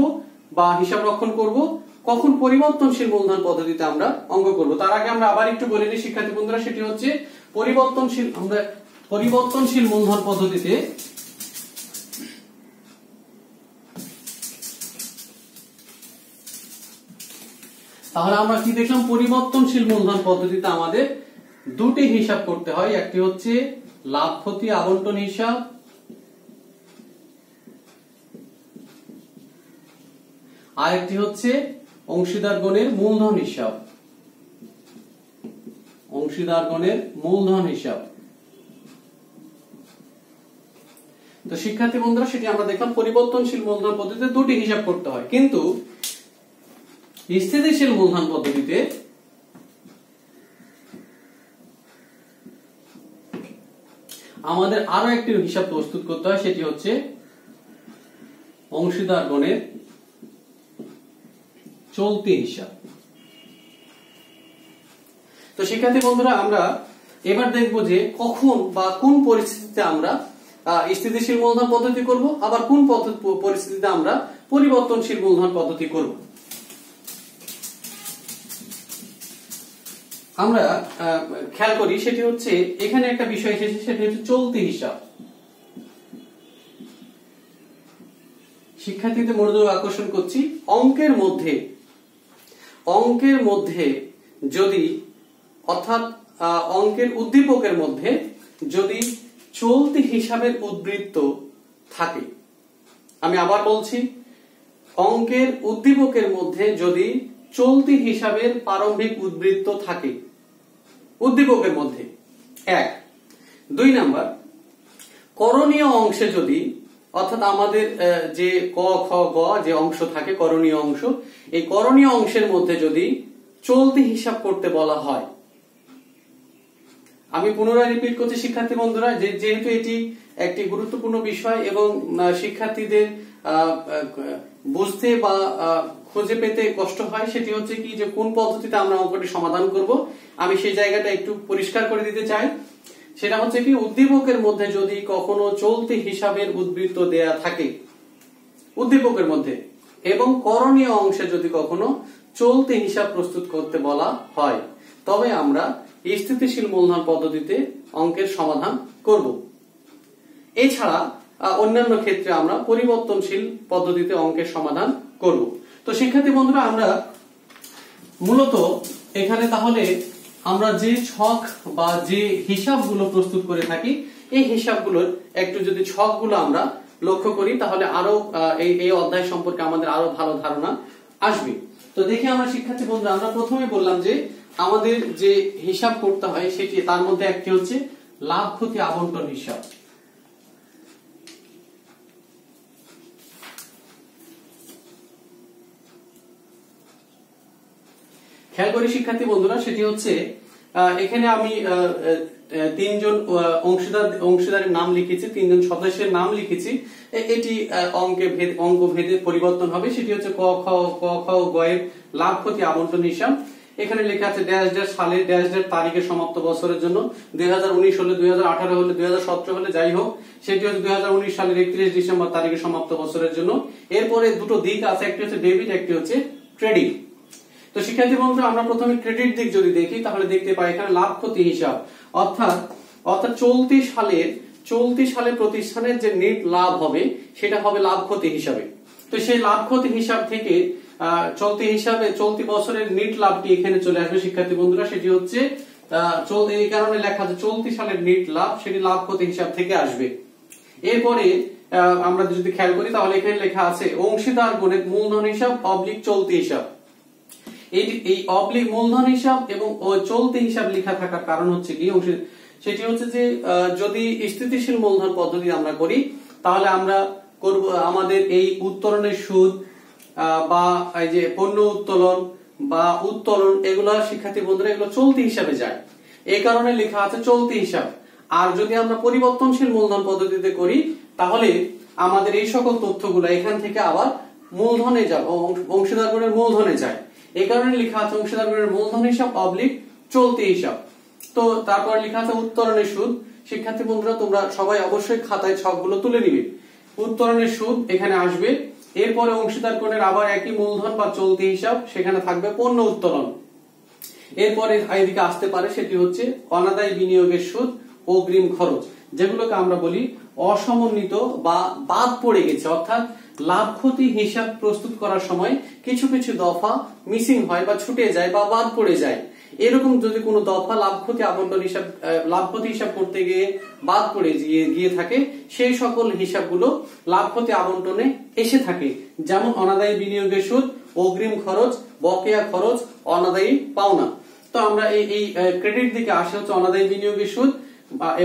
বা হিসাব রক্ষণ করব, কখন পরিবর্তনশীল মূলধন পদ্ধতিতে আমরা অঙ্ক করব। তার আগে আমরা আবার একটু বলে নিই শিক্ষার্থী বন্ধুরা, সেটি হচ্ছে পরিবর্তনশীল মূলধন পদ্ধতিতে তাহলে আমরা কি দেখলাম, পরিবর্তনশীল মূলধন পদ্ধতিতে আমাদের দুটি হিসাব করতে হয়, একটি হচ্ছে লাভ ক্ষতি আবন্টন হিসাব, আরেকটি হচ্ছে অংশীদারগণের মূলধন হিসাব। অংশীদারগণের মূলধন হিসাব। তো শিক্ষার্থী বন্ধুরা, সেটি আমরা দেখলাম পরিবর্তনশীল মূলধন পদ্ধতিতে দুটি হিসাব করতে হয়, কিন্তু স্থিতিশীল মূলধন পদ্ধতিতে আমাদের আরো একটি হিসাব প্রস্তুত করতে হয়, সেটি হচ্ছে অংশীদারগণের চলতি হিসাব। তো শিক্ষার্থী বন্ধুরা, আমরা এবার দেখব যে কখন বা কোন পরিস্থিতিতে আমরা স্থিতিশীল মূলধন পদ্ধতি করব, আবার কোন পরিস্থিতিতে আমরা পরিবর্তনশীল মূলধন পদ্ধতি করব। আমরা খেয়াল করি, সেটি হচ্ছে এখানে একটা বিষয় এসেছে, সেটি হচ্ছে চলতি হিসাব। শিক্ষার্থীদের মনোযোগ আকর্ষণ করছি, অঙ্কের মধ্যে যদি, অর্থাৎ অঙ্কের উদ্দীপকের মধ্যে যদি চলতি হিসাবের উদ্বৃত্ত থাকে, আমি আবার বলছি, অঙ্কের উদ্দীপকের মধ্যে যদি চলতি হিসাবের প্রারম্ভিক উদ্বৃত্ত থাকে উদ্দীপকের মধ্যে, 1। 2 নাম্বার, করণীয় অংশে যদি, অর্থাৎ আমাদের যে ক খ গ যে অংশ থাকে করণীয় অংশ, এই করণীয় অংশের মধ্যে যদি চলতি হিসাব করতে বলা হয়। আমি পুনরায় রিপিট করছি শিক্ষার্থী বন্ধুরা, যেহেতু এটি একটি গুরুত্বপূর্ণ বিষয় এবং শিক্ষার্থীদের বুঝতে বা খুঁজে পেতে কষ্ট হয়, সেটি হচ্ছে কি যে কোন পদ্ধতিতে আমরা অঙ্কটি সমাধান করব, আমি সেই জায়গাটা একটু পরিষ্কার করে দিতে চাই। সেটা হচ্ছে কি, উদ্দীপকের মধ্যে যদি কখনো চলতি হিসাবের উদ্বৃত্ত দেয়া থাকে উদ্দীপকের মধ্যে, এবং করণীয় অংশে যদি কখনো চলতি হিসাব প্রস্তুত করতে বলা হয়, তবে আমরা স্থিতিশীল মূলধন পদ্ধতিতে অঙ্কের সমাধান করব। এছাড়া অন্যান্য ক্ষেত্রে আমরা পরিবর্তনশীল পদ্ধতিতে অঙ্কের সমাধান করব। তো শিক্ষার্থী বন্ধুরা, আমরা মূলত এখানে তাহলে আমরা যে ছক বা যে হিসাবগুলো প্রস্তুত করে থাকি, এই হিসাবগুলোর একটু যদি ছকগুলো আমরা লক্ষ্য করি, তাহলে আরো এই অধ্যায় সম্পর্কে আমাদের আরো ভালো ধারণা আসবে। তো দেখি আমরা শিক্ষার্থী বন্ধুরা, আমরা প্রথমে বললাম যে আমাদের যে হিসাব করতে হয় সেটি, তার মধ্যে একটি হচ্ছে লাভ ক্ষতি আবন্টন হিসাব। খেয়াল করি শিক্ষার্থী বন্ধুরা, সেটি হচ্ছে এখানে আমি 3 জন অংশীদারের নাম লিখেছি, 3 জন সদস্যের নাম লিখেছি। এটি অঙ্ক ভেদে পরিবর্তন হবে। সেটি হচ্ছে ক খ গ এর লাভ ক্ষতি আবন্টন হিসাব। এখানে লেখা আছে ড্যাশ ড্যাশ সালে ড্যাশ ড্যাশ তারিখে সমাপ্ত বছরের জন্য, 2019 হলে, 2018 হলে, 2017 হলে, যাই হোক, সেটি হচ্ছে 2019 সালের 31 ডিসেম্বর তারিখে সমাপ্ত বছরের জন্য। এরপরে দুটো দিক আছে, একটি হচ্ছে ডেবিট, একটি হচ্ছে ক্রেডিট। তো শিক্ষার্থী বন্ধুরা, আমরা প্রথমে ক্রেডিট দিক যদি দেখি, তাহলে দেখতে পাই এখানে লাভ ক্ষতি হিসাব, অর্থাৎ চলতি সালে প্রতিষ্ঠানের যে নেট লাভ হবে, সেটা হবে লাভ ক্ষতি হিসাবে। তো সেই লাভ ক্ষতি হিসাব থেকে চলতি বছরের নেট লাভটি এখানে চলে আসবে শিক্ষার্থী বন্ধুরা। সেটি হচ্ছে এই কারণে লেখা আছে চলতি সালের নেট লাভ, সেটি লাভ ক্ষতি হিসাব থেকে আসবে। এরপরে আমরা যদি খেয়াল করি, তাহলে এখানে লেখা আছে অংশীদার গণের মূলধন হিসাব অবলিক চলতি হিসাব। এই অবলিক মূলধন হিসাব এবং চলতি হিসাব লেখা থাকার কারণ হচ্ছে কি, সেটি হচ্ছে যে যদি স্থিতিশীল মূলধন পদ্ধতি আমরা করি, তাহলে আমরা করব আমাদের এই উত্তোলনের সুদ বা এই যে পণ্য উত্তোলন বা উত্তোলন, এগুলো শিক্ষার্থী বন্ধুরা এগুলো চলতি হিসাবে যায়, এই কারণে লেখা আছে চলতি হিসাব। আর যদি আমরা পরিবর্তনশীল মূলধন পদ্ধতিতে করি, তাহলে আমাদের এই সকল তথ্যগুলো এখান থেকে আবার মূলধনে যায়, অংশীদারগণের মূলধনে যায়, এই কারণে লেখা আছে অংশীদারগণের মূলধন হিসাব অবলিক চলতি হিসাব। তো তারপর লেখা আছে উত্তোলনের সুদ। শিক্ষার্থী বন্ধুরা, তোমরা সবাই অবশ্যই খাতায় ছকগুলো তুলে নিবে। উত্তোলনের সুদ এখানে আসবে। এরপরে অংশীদারগণের আবার একই মূলধন বা চলতি হিসাব, সেখানে থাকবে পণ্য উত্তোলন। এরপরে এদিকে আসতে পারে, সেটি হচ্ছে অনাদায়ী বিনিয়োগের সুদ, অগ্রিম খরচ, যেগুলোকে আমরা বলি অসমন্বিত বা বাদ পড়ে গেছে, অর্থাৎ লাভ ক্ষতি হিসাব প্রস্তুত করার সময় কিছু কিছু দফা মিসিং হয় বা ছুটে যায় বা বাদ পড়ে যায়। এরকম যদি কোনো দফা লাভ ক্ষতি আবন্টন হিসাব লাভ ক্ষতি হিসাব করতে গিয়ে বাদ পড়ে গিয়ে থাকে, সেই সকল হিসাবগুলো লাভ ক্ষতি আবন্টনে এসে থাকে। যেমন অনাদায়ী বিনিয়োগের সুদ, অগ্রিম খরচ, বকেয়া খরচ, অনাদায়ী পাওনা। তো আমরা এই ক্রেডিট দিকে আসে হচ্ছে অনাদায়ী বিনিয়োগের সুদ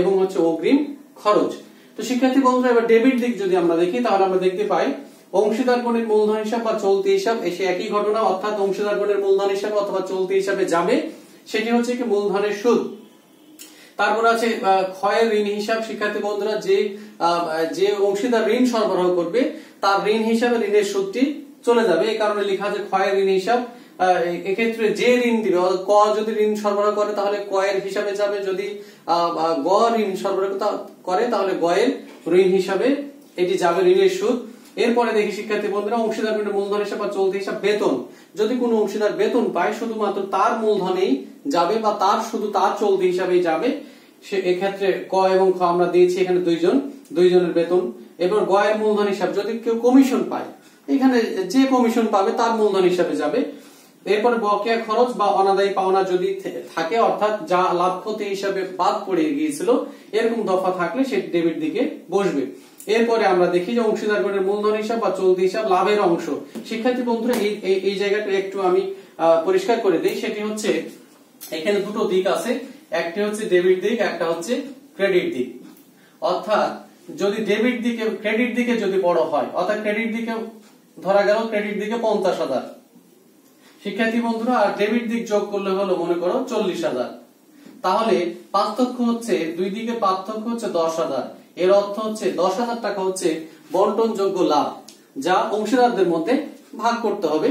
এবং হচ্ছে অগ্রিম খরচ। তো শিক্ষার্থী বন্ধুরা এবার ডেবিট দিক যদি আমরা দেখি তাহলে আমরা দেখতে পাই অংশীদার গণের মূলধন হিসাব বা চলতি হিসাব এসে একই ঘটনা, অর্থাৎ অংশীদার গণের মূলধন হিসাবে অথবা চলতি হিসাবে যাবে, সেটি হচ্ছে কি মূলধনের সুদ। তারপর আছে ক্ষয়ের ঋণ হিসাব। শিক্ষার্থী বন্ধুরা যে অংশীদার ঋণ সরবরাহ করবে তার ঋণ হিসাবে ঋণের সুদটি চলে যাবে, এই কারণে লেখা আছে ক্ষয়ের ঋণ হিসাব। এক্ষেত্রে যে ঋণ দিবে, ক যদি ঋণ সরবরাহ করে তাহলে ক এর হিসাবে যাবে, যদি গ ঋণ সরবরাহ করে তাহলে গ এর ঋণ হিসাবে এটি যাবে ঋণের সুদ। এরপরে দেখি শিক্ষার্থী বন্ধুরা অংশীদার মূলধন হিসাব বা চলতি হিসাব বেতন। যদি কোনো অংশীদার বেতন পায় শুধুমাত্র তার মূলধনেই যাবে বা শুধু তার চলতি হিসাবেই যাবে, সে এক্ষেত্রে ক এবং খ আমরা দিয়েছি এখানে দুইজনের বেতন। এবার গ এর মূলধন হিসাব যদি কেউ কমিশন পায়, এখানে যে কমিশন পাবে তার মূলধন হিসাবে যাবে। এরপরে বকেয়া খরচ বা অনাদায়ী পাওনা যদি থাকে, অর্থাৎ যা লাভ ক্ষতি হিসাবে বাদ পড়ে গিয়েছিল, এরকম দফা থাকলে সেটি ডেবিট দিকে বসবে। এরপরে আমরা দেখি যে অংশীদার গণের মূলধন হিসাব বা চলতি হিসাব লাভের অংশ। শিক্ষার্থী বন্ধুরা এই জায়গাটা একটু আমি পরিষ্কার করে দিই, সেটি হচ্ছে এখানে দুটো দিক আছে, একটি হচ্ছে ডেবিট দিক, একটা হচ্ছে ক্রেডিট দিক। অর্থাৎ যদি ডেবিট দিকে ক্রেডিট দিকে যদি বড় হয়, অর্থাৎ ক্রেডিট দিকে ধরা গেল ক্রেডিট দিকে 50,000 শিক্ষার্থী বন্ধুরা, আর ডেবিট দিক যোগ করলে হলো মনে করো 40,000, তাহলে পার্থক্য হচ্ছে দুই দিকে পার্থক্য হচ্ছে 10,000। এর অর্থ হচ্ছে 10,000 টাকা হচ্ছে বন্টনযোগ্য লাভ, যা অংশীদারদের মধ্যে ভাগ করতে হবে।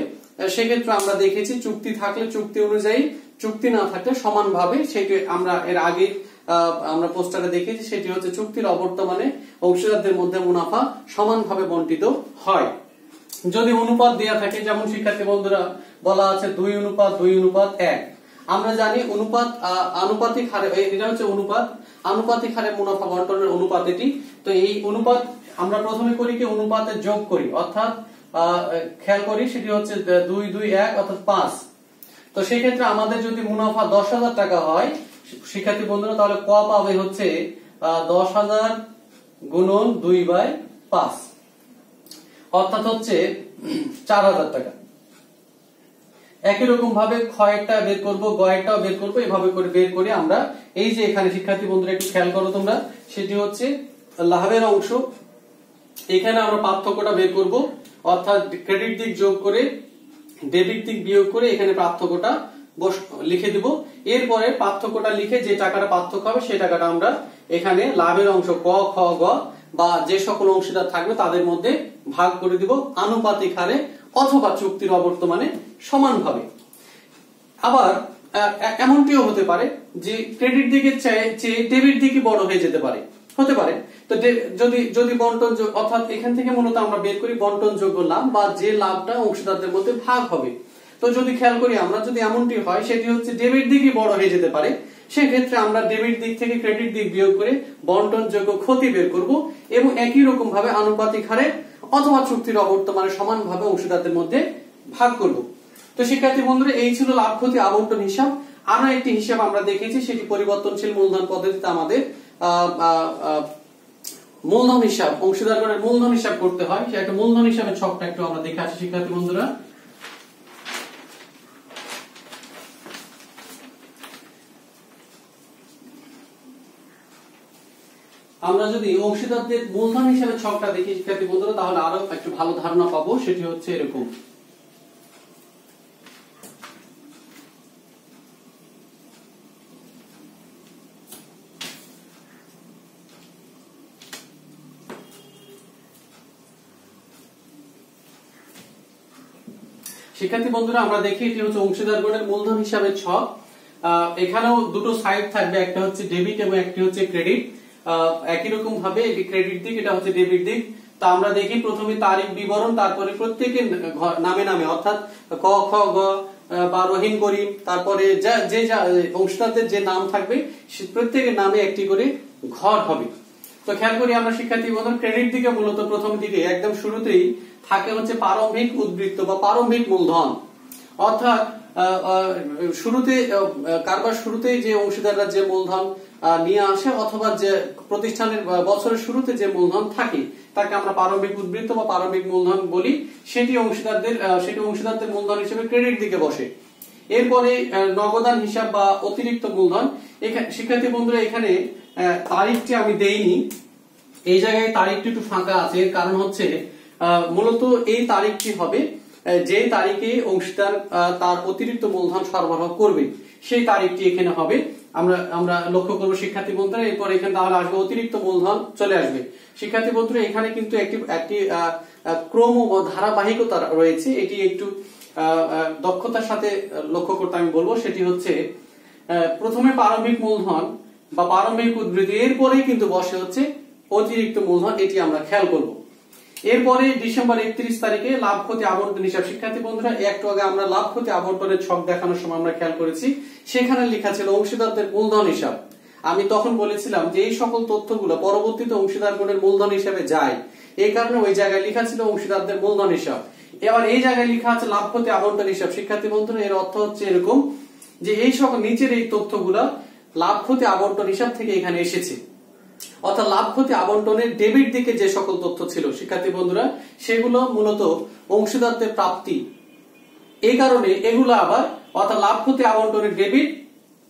সেক্ষেত্রে আমরা দেখেছি চুক্তি থাকলে চুক্তি অনুযায়ী, চুক্তি না থাকলে সমানভাবে, সেটি আমরা এর আগে আমরা পোস্টারে দেখেছি, সেটি হচ্ছে চুক্তির অবর্তমানে অংশীদারদের মধ্যে মুনাফা সমানভাবে বন্টিত হয়। যদি অনুপাত দেয়া থাকে, যেমন শিক্ষার্থী বন্ধুরা বলা আছে 2:2:1, আমরা জানি অনুপাত আনুপাতিক হারে, এটা হচ্ছে অনুপাত, আনুপাতিক হারে মুনাফা বন্টনের অনুপাত এটি। তো এই অনুপাত আমরা প্রথমে করি কি অনুপাতে যোগ করি, অর্থাৎ খেয়াল করি সেটি হচ্ছে 2:2:1 অর্থাৎ 5। তো সেই ক্ষেত্রে আমাদের যদি মুনাফা 10,000 টাকা হয় শিক্ষার্থী বন্ধুরা, তাহলে ক পাবে হচ্ছে 10,000 গুণন 2/5, অর্থাৎ হচ্ছে 4,000 টাকা। একই রকম ভাবে ক্ষয়টা বের করব, গয়টাও বের করব, এভাবে করে বের করে আমরা এই যে এখানে শিক্ষার্থী বন্ধুরা একটু খেয়াল করো তোমরা, সেটি হচ্ছে লাভের অংশ। এখানে আমরা পার্থক্যটা বের করব, অর্থাৎ ক্রেডিট দিক যোগ করে ডেবিট দিক বিয়োগ করে এখানে পার্থক্যটা লিখে দিব। এরপরে পার্থক্যটা লিখে যে টাকাটা পার্থক্য হবে সেই টাকাটা আমরা এখানে লাভের অংশ ক, খ, গ বা যে সকল অংশীদার থাকবে তাদের মধ্যে ভাগ করে দিব আনুপাতিক হারে অথবা চুক্তির অবর্তমানে সমানভাবে। আবার এমনটিও হতে পারে যে ক্রেডিট দিকের চেয়ে ডেবিট দিকই বড় হয়ে যেতে পারে, হতে পারে। তো যদি বন্টন, অর্থাৎ এখান থেকে মূলত আমরা বের করি বন্টনযোগ্য লাভ বা যে লাভটা অংশীদারদের মধ্যে ভাগ হবে। তো যদি খেয়াল করি আমরা, যদি এমনটি হয় সেটি হচ্ছে ডেবিট দিকই বড় হয়ে যেতে পারে, সেক্ষেত্রে আমরা ডেবিট দিক থেকে ক্রেডিট দিক বিয়োগ করে বন্টনযোগ্য ক্ষতি বের করব এবং একই রকম ভাবে আনুপাতিক হারে অথবা চুক্তির অবর্তমানে সমানভাবে অংশীদারদের মধ্যে ভাগ করব। তো শিক্ষার্থী বন্ধুরা এই ছিল লাভ ক্ষতি আবন্টন হিসাব। আরো একটি হিসাব আমরা দেখেছি, সেটি পরিবর্তনশীল মূলধন পদ্ধতিতে আমাদের মূলধন হিসাব, অংশীদারগণের মূলধন হিসাব করতে হয়। সে একটা মূলধন হিসাবের ছকটা একটু আমরা দেখে আসি শিক্ষার্থী বন্ধুরা। আমরা যদি অংশীদারদের মূলধন হিসাবে ছকটা দেখি শিক্ষার্থী বন্ধুরা, তাহলে আরো একটু ভালো ধারণা পাবো। সেটি হচ্ছে এরকম, শিক্ষার্থী বন্ধুরা আমরা দেখি এটি হচ্ছে অংশীদারগণের মূলধন হিসাবে ছক। এখানেও দুটো সাইড থাকবে, একটা হচ্ছে ডেবিট এবং একটি হচ্ছে ক্রেডিট। একই রকম ভাবে এটি ক্রেডিট দিক, এটা হচ্ছে ডেবিট দিক। তো আমরা দেখি প্রথমে তারিখ বিবরণ, তারপরে প্রত্যেকের নামে নামে, অর্থাৎ ক, খ, গ বা রহিম, করিম, তারপরে যে অংশীদারদের যে নাম থাকবে প্রত্যেকের নামে একটি করে ঘর হবে। তো খেয়াল করি আমরা শিক্ষার্থী বন্ধুরা, ক্রেডিট দিকে মূলত প্রথম দিকে একদম শুরুতেই থাকে হচ্ছে প্রারম্ভিক উদ্বৃত্ত বা প্রারম্ভিক মূলধন, অর্থাৎ শুরুতে কারবার শুরুতে যে অংশীদাররা যে মূলধন নিয়ে আসে অথবা যে প্রতিষ্ঠানের বছরের শুরুতে যে মূলধন থাকে তাকে আমরা প্রারম্ভিক উদ্বৃত্ত বা প্রারম্ভিক মূলধন বলি, সেটি অংশীদারদের মূলধন হিসেবে ক্রেডিট দিকে বসে। এরপরে নগদান হিসাব বা অতিরিক্ত মূলধন। শিক্ষার্থী বন্ধুরা এখানে তারিখটি আমি দেইনি, এই জায়গায় তারিখটি একটু ফাঁকা আছে, কারণ হচ্ছে মূলত এই তারিখটি হবে যে তারিখে অংশীদার তার অতিরিক্ত মূলধন সরবরাহ করবে সেই তারিখটি এখানে হবে। আমরা লক্ষ্য করবো শিক্ষার্থী বন্ধুরা। এরপর এখানে তাহলে আসবে অতিরিক্ত মূলধন চলে আসবে। শিক্ষার্থী বন্ধুরা এখানে কিন্তু একটি ক্রম ও ধারাবাহিকতা রয়েছে, এটি একটু দক্ষতার সাথে লক্ষ্য করতে আমি বলবো। সেটি হচ্ছে প্রথমে প্রারম্ভিক মূলধন বা প্রারম্ভিক উদ্ধৃতি, এরপরেই কিন্তু বসে হচ্ছে অতিরিক্ত মূলধন, এটি আমরা খেয়াল করব। এরপরে ডিসেম্বর 31 তারিখে লাভ ক্ষতি আবন্টন হিসাব। শিক্ষার্থী বন্ধুরা একটু আগে আমরা লাভ ক্ষতি আবন্টনের ছক দেখানোর সময় আমরা খেয়াল করেছি সেখানে লেখা ছিল অংশীদারদের মূলধন হিসাব। আমি তখন বলেছিলাম যে এই সকল তথ্যগুলো পরবর্তীতে অংশীদারগণের মূলধন হিসাবে যায়, এই কারণে ওই জায়গায় লেখা ছিল অংশীদারদের মূলধন হিসাব। এবার এই জায়গায় লেখা আছে লাভ ক্ষতি আবন্টন হিসাব। শিক্ষার্থী বন্ধুরা এর অর্থ হচ্ছে এরকম যে এই সকল নিচের এই তথ্যগুলো লাভ ক্ষতি আবন্টন হিসাব থেকে এখানে এসেছে, অর্থাৎ লাভ ক্ষতি আবন্টনের ডেবিট দিকে যে সকল তথ্য ছিল শিক্ষার্থী বন্ধুরা সেগুলো মূলত অংশীদারদের প্রাপ্তি, এই কারণে এগুলো আবার অর্থাৎ লাভ ক্ষতি আবন্টনের ডেবিট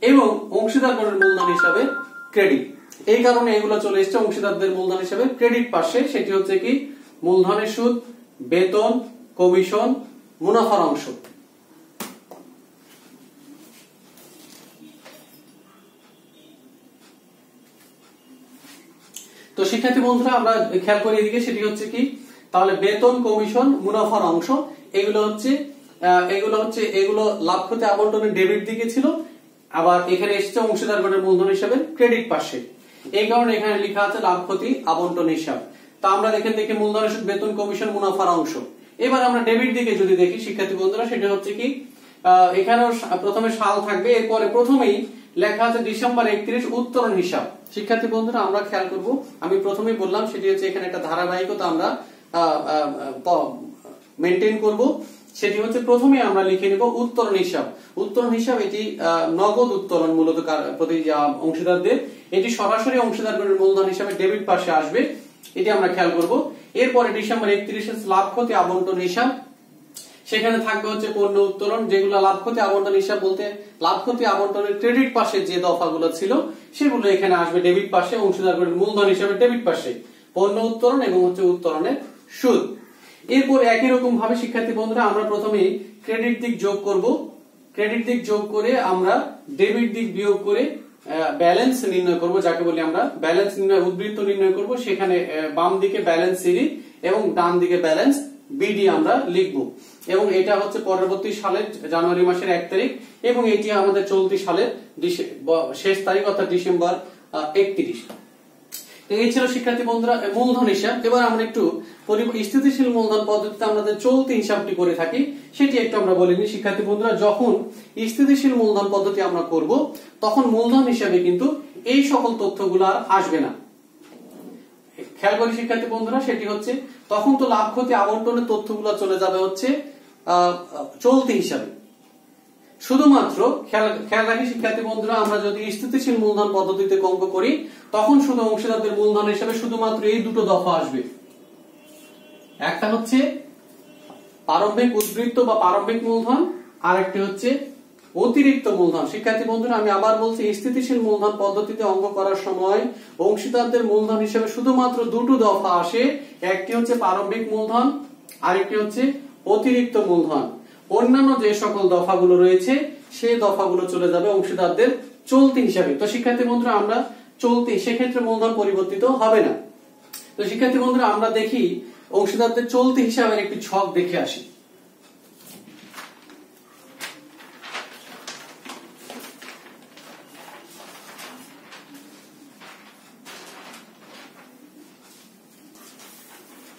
এবং অংশীদারগণের মূলধন হিসাবে ক্রেডিট, এই কারণে এগুলো চলে এসেছে অংশীদারদের মূলধন হিসাবে ক্রেডিট পাশে। সেটি হচ্ছে কি মূলধনের সুদ, বেতন, কমিশন, মুনাফার অংশ। তো শিক্ষার্থী বন্ধুরা আমরা খেয়াল করি এদিকে, সেটি হচ্ছে কি তাহলে বেতন, কমিশন, মুনাফার অংশ এগুলো লাভ ক্ষতি আবন্টনের ডেবিট দিকে ছিল, আবার এখানে এসেছে অংশীদারগণের মূলধন হিসাবে ক্রেডিট পাশে, এই কারণে এখানে লেখা আছে লাভ ক্ষতি আবন্টন হিসাব। তা আমরা দেখি মূলধনের সুদ, বেতন, কমিশন, মুনাফার অংশ। এবার আমরা ডেবিট দিকে যদি দেখি শিক্ষার্থী বন্ধুরা সেটা হচ্ছে কি এখানেও প্রথমে সাল থাকবে, এরপরে প্রথমেই লেখা আছে ডিসেম্বর 31 উত্তরণ হিসাব। শিক্ষার্থী বন্ধুরা আমরা খেয়াল করব, আমি প্রথমেই বললাম সেটি হচ্ছে এখানে একটা ধারাবাহিকতা আমরা মেনটেন করব। সেটি হচ্ছে প্রথমে আমরা লিখে নিব উত্তরণ হিসাব। উত্তরণ হিসাব এটি নগদ উত্তোলন মূলত প্রতি অংশীদারদের, এটি সরাসরি অংশীদারগণের মূলধন হিসাবে ডেবিট পাশে আসবে, এটি আমরা খেয়াল করব। এরপরে ডিসেম্বর 31 লাভ ক্ষতি আবন্টন হিসাব, সেখানে থাকবে হচ্ছে পণ্য উত্তোলন, যেগুলো লাভ ক্ষতি আবন্টন হিসাব বলতে লাভ ক্ষতি আবন্টনের ক্রেডিট পাশে যে দফাগুলো ছিল সেগুলো এখানে আসবে ডেবিট পাশে, অংশীদারগণের মূলধন হিসাবে ডেবিট পাশে পণ্য উত্তোলন এবং হচ্ছে উত্তোলনের সুদ। এরপর একই রকম ভাবে শিক্ষার্থী বন্ধুরা আমরা প্রথমে ক্রেডিট দিক যোগ করব, ক্রেডিট দিক যোগ করে আমরা ডেবিট দিক বিয়োগ করে ব্যালেন্স নির্ণয় করব, যাকে বলি আমরা ব্যালেন্স নির্ণয় উদ্বৃত্ত নির্ণয় করব। সেখানে বাম দিকে ব্যালেন্স সিডি এবং ডান দিকে ব্যালেন্স বিডি আমরা লিখব, এবং এটা হচ্ছে পরবর্তী সালের জানুয়ারি মাসের 1 তারিখ এবং এটি আমাদের চলতি সালের শেষ তারিখ অর্থাৎ ডিসেম্বর 31। এই ছিল শিক্ষার্থী বন্ধুরা মূলধন হিসাব। এবার আমরা একটু স্থিতিশীল মূলধন পদ্ধতিতে আমাদের চলতি হিসাবটি করে থাকি, সেটি একটু আমরা বলিনি শিক্ষার্থী বন্ধুরা। যখন স্থিতিশীল মূলধন পদ্ধতি আমরা করব তখন মূলধন হিসাবে কিন্তু এই সকল তথ্যগুলো আর আসবে না। খেয়াল করি শিক্ষার্থী বন্ধুরা, সেটি হচ্ছে তখন তো লাভ ক্ষতি আবন্টনের তথ্যগুলো চলে যাবে হচ্ছে চলতি হিসাবে। শুধুমাত্র খেয়াল রাখি শিক্ষার্থী বন্ধুরা, আমরা যদি স্থিতিশীল মূলধন পদ্ধতিতে অঙ্ক করি তখন শুধু অংশীদারদের মূলধন হিসাবে শুধুমাত্র এই দুটো দফা আসবে, একটা হচ্ছে প্রারম্ভিক উদ্বৃত্ত বা প্রারম্ভিক মূলধন, আর একটি হচ্ছে অতিরিক্ত মূলধন। শিক্ষার্থী বন্ধুরা আমি আবার বলছি, স্থিতিশীল মূলধন পদ্ধতিতে অঙ্ক করার সময় অংশীদারদের মূলধন হিসেবে শুধুমাত্র দুটো দফা আসে, একটি হচ্ছে প্রারম্ভিক মূলধন, আরেকটি হচ্ছে অতিরিক্ত মূলধন। অন্যান্য যে সকল দফাগুলো রয়েছে সেই দফাগুলো চলে যাবে অংশীদারদের চলতি হিসাবে। তো শিক্ষার্থী বন্ধুরা আমরা চলতি, সেক্ষেত্রে মূলধন পরিবর্তিত হবে না। তো শিক্ষার্থী বন্ধুরা আমরা দেখি অংশীদারদের চলতি হিসাবের একটি ছক দেখে আসি।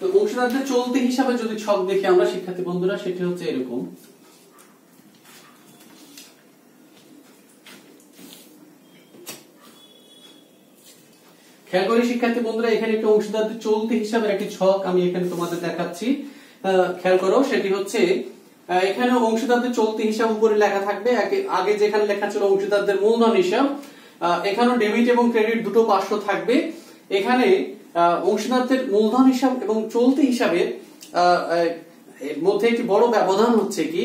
তো অংশীদারদের চলতি হিসাবে যদি ছক দেখি আমরা শিক্ষার্থী বন্ধুরা, সেটি হচ্ছে এরকম। খেয়াল করি শিক্ষার্থী বন্ধুরা, এখানে একটি অংশীদারদের চলতি হিসাবের একটি ছক আমি এখানে তোমাদের দেখাচ্ছি, খেয়াল করো। সেটি হচ্ছে এখানে অংশীদারদের চলতি হিসাব উপরে লেখা থাকবে, আগে যেখানে লেখা ছিল অংশীদারদের মূলধন হিসাব, এখানেও ডেবিট এবং ক্রেডিট দুটো পার্শ্ব থাকবে। এখানে অংশীদারদের মূলধন হিসাব এবং চলতি হিসাবের মধ্যে একটি বড় ব্যবধান হচ্ছে কি,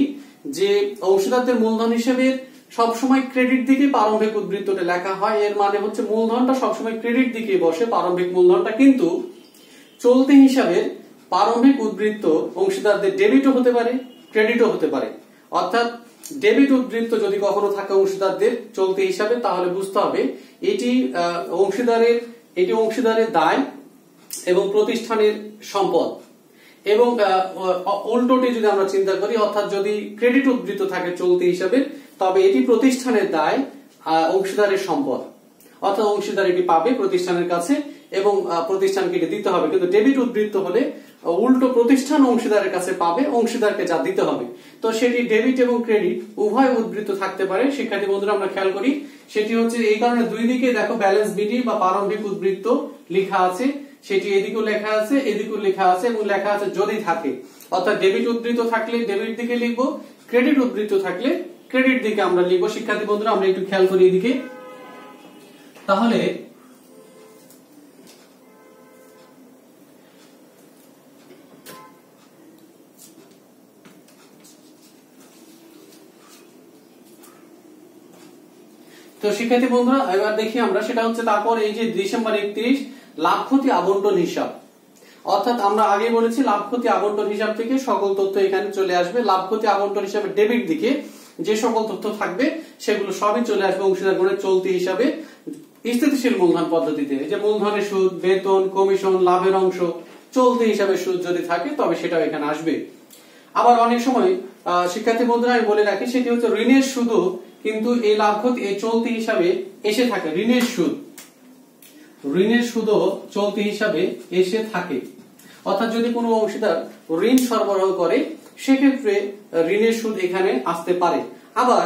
যে অংশীদারদের মূলধন হিসাবে সবসময় ক্রেডিট দিকে প্রারম্ভিক উদ্বৃত্তটা লেখা হয়। এর মানে হচ্ছে মূলধনটা সবসময় ক্রেডিট দিকে বসে, প্রারম্ভিক মূলধনটা। কিন্তু চলতি হিসাবের প্রারম্ভিক উদ্বৃত্ত অংশীদারদের ডেবিটও হতে পারে, ক্রেডিটও হতে পারে। অর্থাৎ ডেবিট উদ্বৃত্ত যদি কখনো থাকে অংশীদারদের চলতি হিসাবে, তাহলে বুঝতে হবে এটি অংশীদারের দায় এবং প্রতিষ্ঠানের সম্পদ। এবং উল্টোটি যদি আমরা চিন্তা করি, অর্থাৎ যদি ক্রেডিট উদ্বৃত্ত থাকে চলতি হিসাবে, তবে এটি প্রতিষ্ঠানের দায়, অংশীদারের সম্পদ। অর্থাৎ অংশীদার এটি পাবে প্রতিষ্ঠানের কাছে এবং প্রতিষ্ঠানকে এটি দিতে হবে। কিন্তু ডেবিট উদ্বৃত্ত হলে উল্টো প্রতিষ্ঠান অংশীদারের কাছে পাবে, অংশীদারকে যা দিতে হবে। তো সেটি ডেবিট এবং ক্রেডিট উভয় উদ্বৃত্ত থাকতে পারে। শিক্ষার্থী বন্ধুরা আমরা খেয়াল করি, সেটি হচ্ছে এই কারণে দুই দিকে দেখো ব্যালেন্স বিডি বা প্রারম্ভিক উদ্বৃত্ত লেখা আছে, সেটি এদিকেও লেখা আছে, এদিকেও লেখা আছে, এবং লেখা আছে যদি থাকে। অর্থাৎ ডেবিট উদ্বৃত্ত থাকলে ডেবিট দিকে লিখবো, ক্রেডিট উদ্বৃত্ত থাকলে ক্রেডিট দিকে আমরা লিখবো। শিক্ষার্থী বন্ধুরা আমরা একটু খেয়াল করি এদিকে। তাহলে তো শিক্ষার্থী বন্ধুরা এবার দেখি আমরা, সেটা হচ্ছে তারপর এই যে ডিসেম্বর 31 লাভ ক্ষতি আবন্টন হিসাব। অর্থাৎ আমরা আগে বলেছি লাভ ক্ষতি আবন্টন হিসাব থেকে সকল তথ্য এখানে চলে আসবে। লাভ ক্ষতি আবন্টন হিসাবে ডেবিট দিকে যে সকল তথ্য থাকবে সেগুলো সবই চলে আসবে অংশীদার গণের চলতি হিসাবে স্থিতিশীল মূলধন পদ্ধতিতে। যে মূলধনের সুদ, বেতন, কমিশন, লাভের অংশ, চলতি হিসাবে সুদ যদি থাকে তবে সেটাও এখানে আসবে। আবার অনেক সময় শিক্ষার্থী বন্ধুরা আমি বলে রাখি, সেটি হচ্ছে ঋণের সুদও কিন্তু এই লাভ ক্ষতি এই চলতি হিসাবে এসে থাকে। ঋণের সুদও চলতি হিসাবে এসে থাকে। অর্থাৎ যদি কোনো অংশীদার ঋণ সরবরাহ করে সেক্ষেত্রে ঋণের সুদ এখানে আসতে পারে। আবার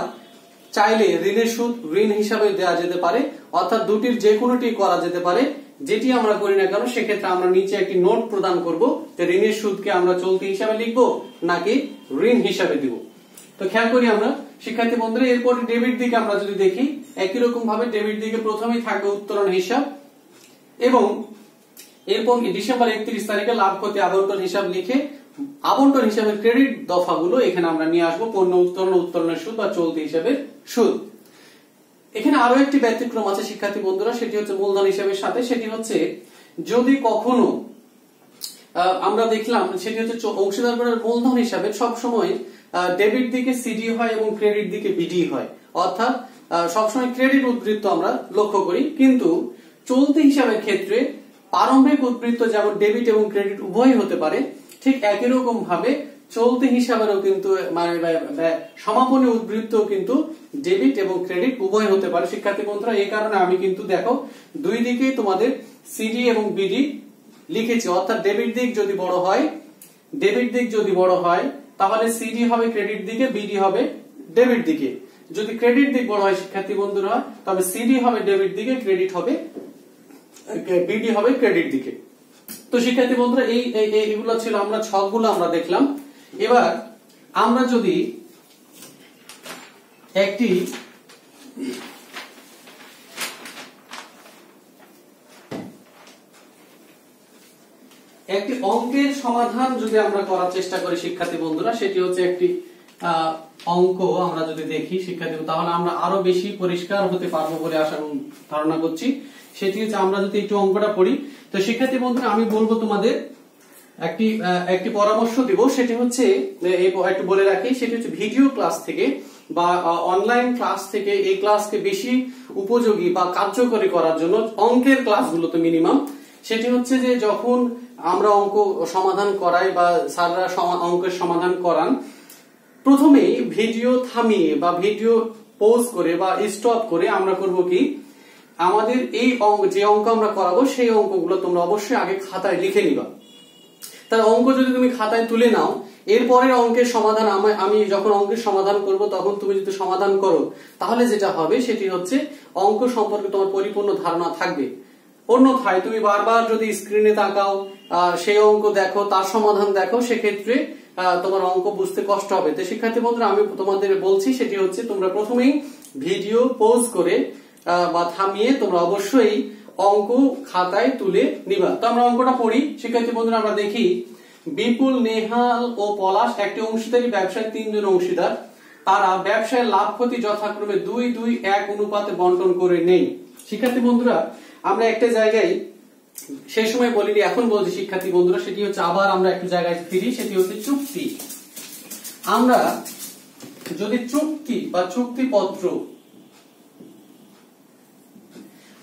চাইলে ঋণের সুদ ঋণ হিসাবে দেওয়া যেতে পারে। অর্থাৎ দুটির যে কোনোটি করা যেতে পারে। যেটি আমরা করি না কেন সেক্ষেত্রে আমরা নিচে একটি নোট প্রদান করব যে ঋণের সুদকে আমরা চলতি হিসাবে লিখবো নাকি ঋণ হিসাবে দিব। তো খেয়াল করি আমরা শিক্ষার্থী বন্ধুরা, এরপর ডেবিট দিকে আমরা যদি দেখি, একই রকম ভাবে ডেবিট দিকে প্রথমেই থাকবে উত্তোলন হিসাব, এবং এরপর ডিসেম্বর 31 তারিখে লাভ ক্ষতি আবন্টন হিসাব লিখে আবন্টন হিসাবে ক্রেডিট দফাগুলো এখানে আমরা নিয়ে আসবো, পণ্য উত্তোলন, উত্তোলনের সুদ বা চলতি হিসাবে সুদ। এখানে আরো একটি ব্যতিক্রম আছে শিক্ষার্থী বন্ধুরা, সেটি হচ্ছে মূলধন হিসাবের সাথে। সেটি হচ্ছে যদি কখনো আমরা দেখলাম, সেটি হচ্ছে অংশীদার গণের মূলধন হিসাবে সবসময় ডেবিট দিকে সিডি হয় এবং ক্রেডিট দিকে বিডি হয়। অর্থাৎ সবসময় ক্রেডিট উদ্বৃত্ত আমরা লক্ষ্য করি। কিন্তু চলতি হিসাবের ক্ষেত্রে প্রারম্ভিক উদ্বৃত্ত যেমন ডেবিট এবং ক্রেডিট উভয় হতে পারে, ঠিক একই রকম ভাবে চলতি হিসাবেরও কিন্তু সমাপনী উদ্বৃত্ত কিন্তু ডেবিট এবং ক্রেডিট উভয় হতে পারে। শিক্ষার্থী বন্ধুরা এই কারণে আমি কিন্তু দেখো দুই দিকে তোমাদের সিডি এবং বিডি লিখেছি। অর্থাৎ ডেবিট দিক যদি বড় হয় তাহলে সিডি হবে ক্রেডিট দিকে, বিডি হবে ডেবিট দিকে। যদি ক্রেডিট দিক বড় হয় শিক্ষার্থী বন্ধুরা, তবে সিডি হবে ডেবিট দিকে, বিডি হবে ক্রেডিট দিকে। তো শিক্ষার্থী বন্ধুরা এইগুলো ছিল আমরা ছকগুলো আমরা দেখলাম। এবার আমরা যদি একটি অঙ্কের সমাধান যদি আমরা করার চেষ্টা করি শিক্ষার্থী বন্ধুরা, সেটি হচ্ছে একটি অঙ্ক আমরা যদি দেখি শিক্ষার্থী, তাহলে আমরা আরো বেশি পরিষ্কার হতে পারবো বলে ধারণা করছি। সেটি হচ্ছে আমরা যদি একটু অঙ্কটা পড়ি। তো শিক্ষার্থী বন্ধুরা আমি বলবো তোমাদের একটি পরামর্শ দিব, সেটি হচ্ছে একটু বলে রাখি, সেটি হচ্ছে ভিডিও ক্লাস থেকে বা অনলাইন ক্লাস থেকে এই ক্লাসকে বেশি উপযোগী বা কার্যকরী করার জন্য অঙ্কের ক্লাসগুলোতে মিনিমাম, সেটি হচ্ছে যে যখন আমরা অঙ্ক সমাধান করাই বা স্যাররা অঙ্কের সমাধান করান, প্রথমেই ভিডিও থামিয়ে বা ভিডিও পজ করে বা স্টপ করে আমরা করব কি, আমাদের এই যে অঙ্ক আমরা করাবো সেই অঙ্কগুলো তোমরা অবশ্যই আগে খাতায় লিখে নিবা। তার অঙ্ক যদি তুমি খাতায় তুলে নাও, এরপরের অঙ্কের সমাধান আমি যখন অঙ্কের সমাধান করব তখন তুমি যদি সমাধান করো, তাহলে যেটা হবে সেটি হচ্ছে অঙ্ক সম্পর্কে তোমার পরিপূর্ণ ধারণা থাকবে। অন্যথায় তুমি বারবার যদি স্ক্রিনে তাকাও, সেই অঙ্ক দেখো, তার সমাধান দেখো, সেক্ষেত্রে তোমার অঙ্ক বুঝতে কষ্ট হবে। তো শিক্ষার্থী বন্ধুরা আমি তোমাদের বলছি সেটি হচ্ছে তোমরা প্রথমেই ভিডিও পজ করে বা থামিয়ে তোমরা অবশ্যই অঙ্ক খাতায় তুলে নিবা। তো আমরা অঙ্কটা পড়ি শিক্ষার্থী বন্ধুরা। আমরা দেখি বিপুল, নেহাল ও পলাশ একটি অংশীদারি ব্যবসায় 3 জন অংশীদার। তারা ব্যবসায় লাভ ক্ষতি যথাক্রমে 2-2-1 অনুপাতে বন্টন করে নেই। শিক্ষার্থী বন্ধুরা আমরা একটা জায়গায় সেই সময় বলিনি, এখন বলছি শিক্ষার্থী বন্ধুরা, সেটি হচ্ছে আবার আমরা একটু জায়গায় ফিরি, সেটি হচ্ছে চুক্তি। আমরা যদি চুক্তি বা চুক্তিপত্র,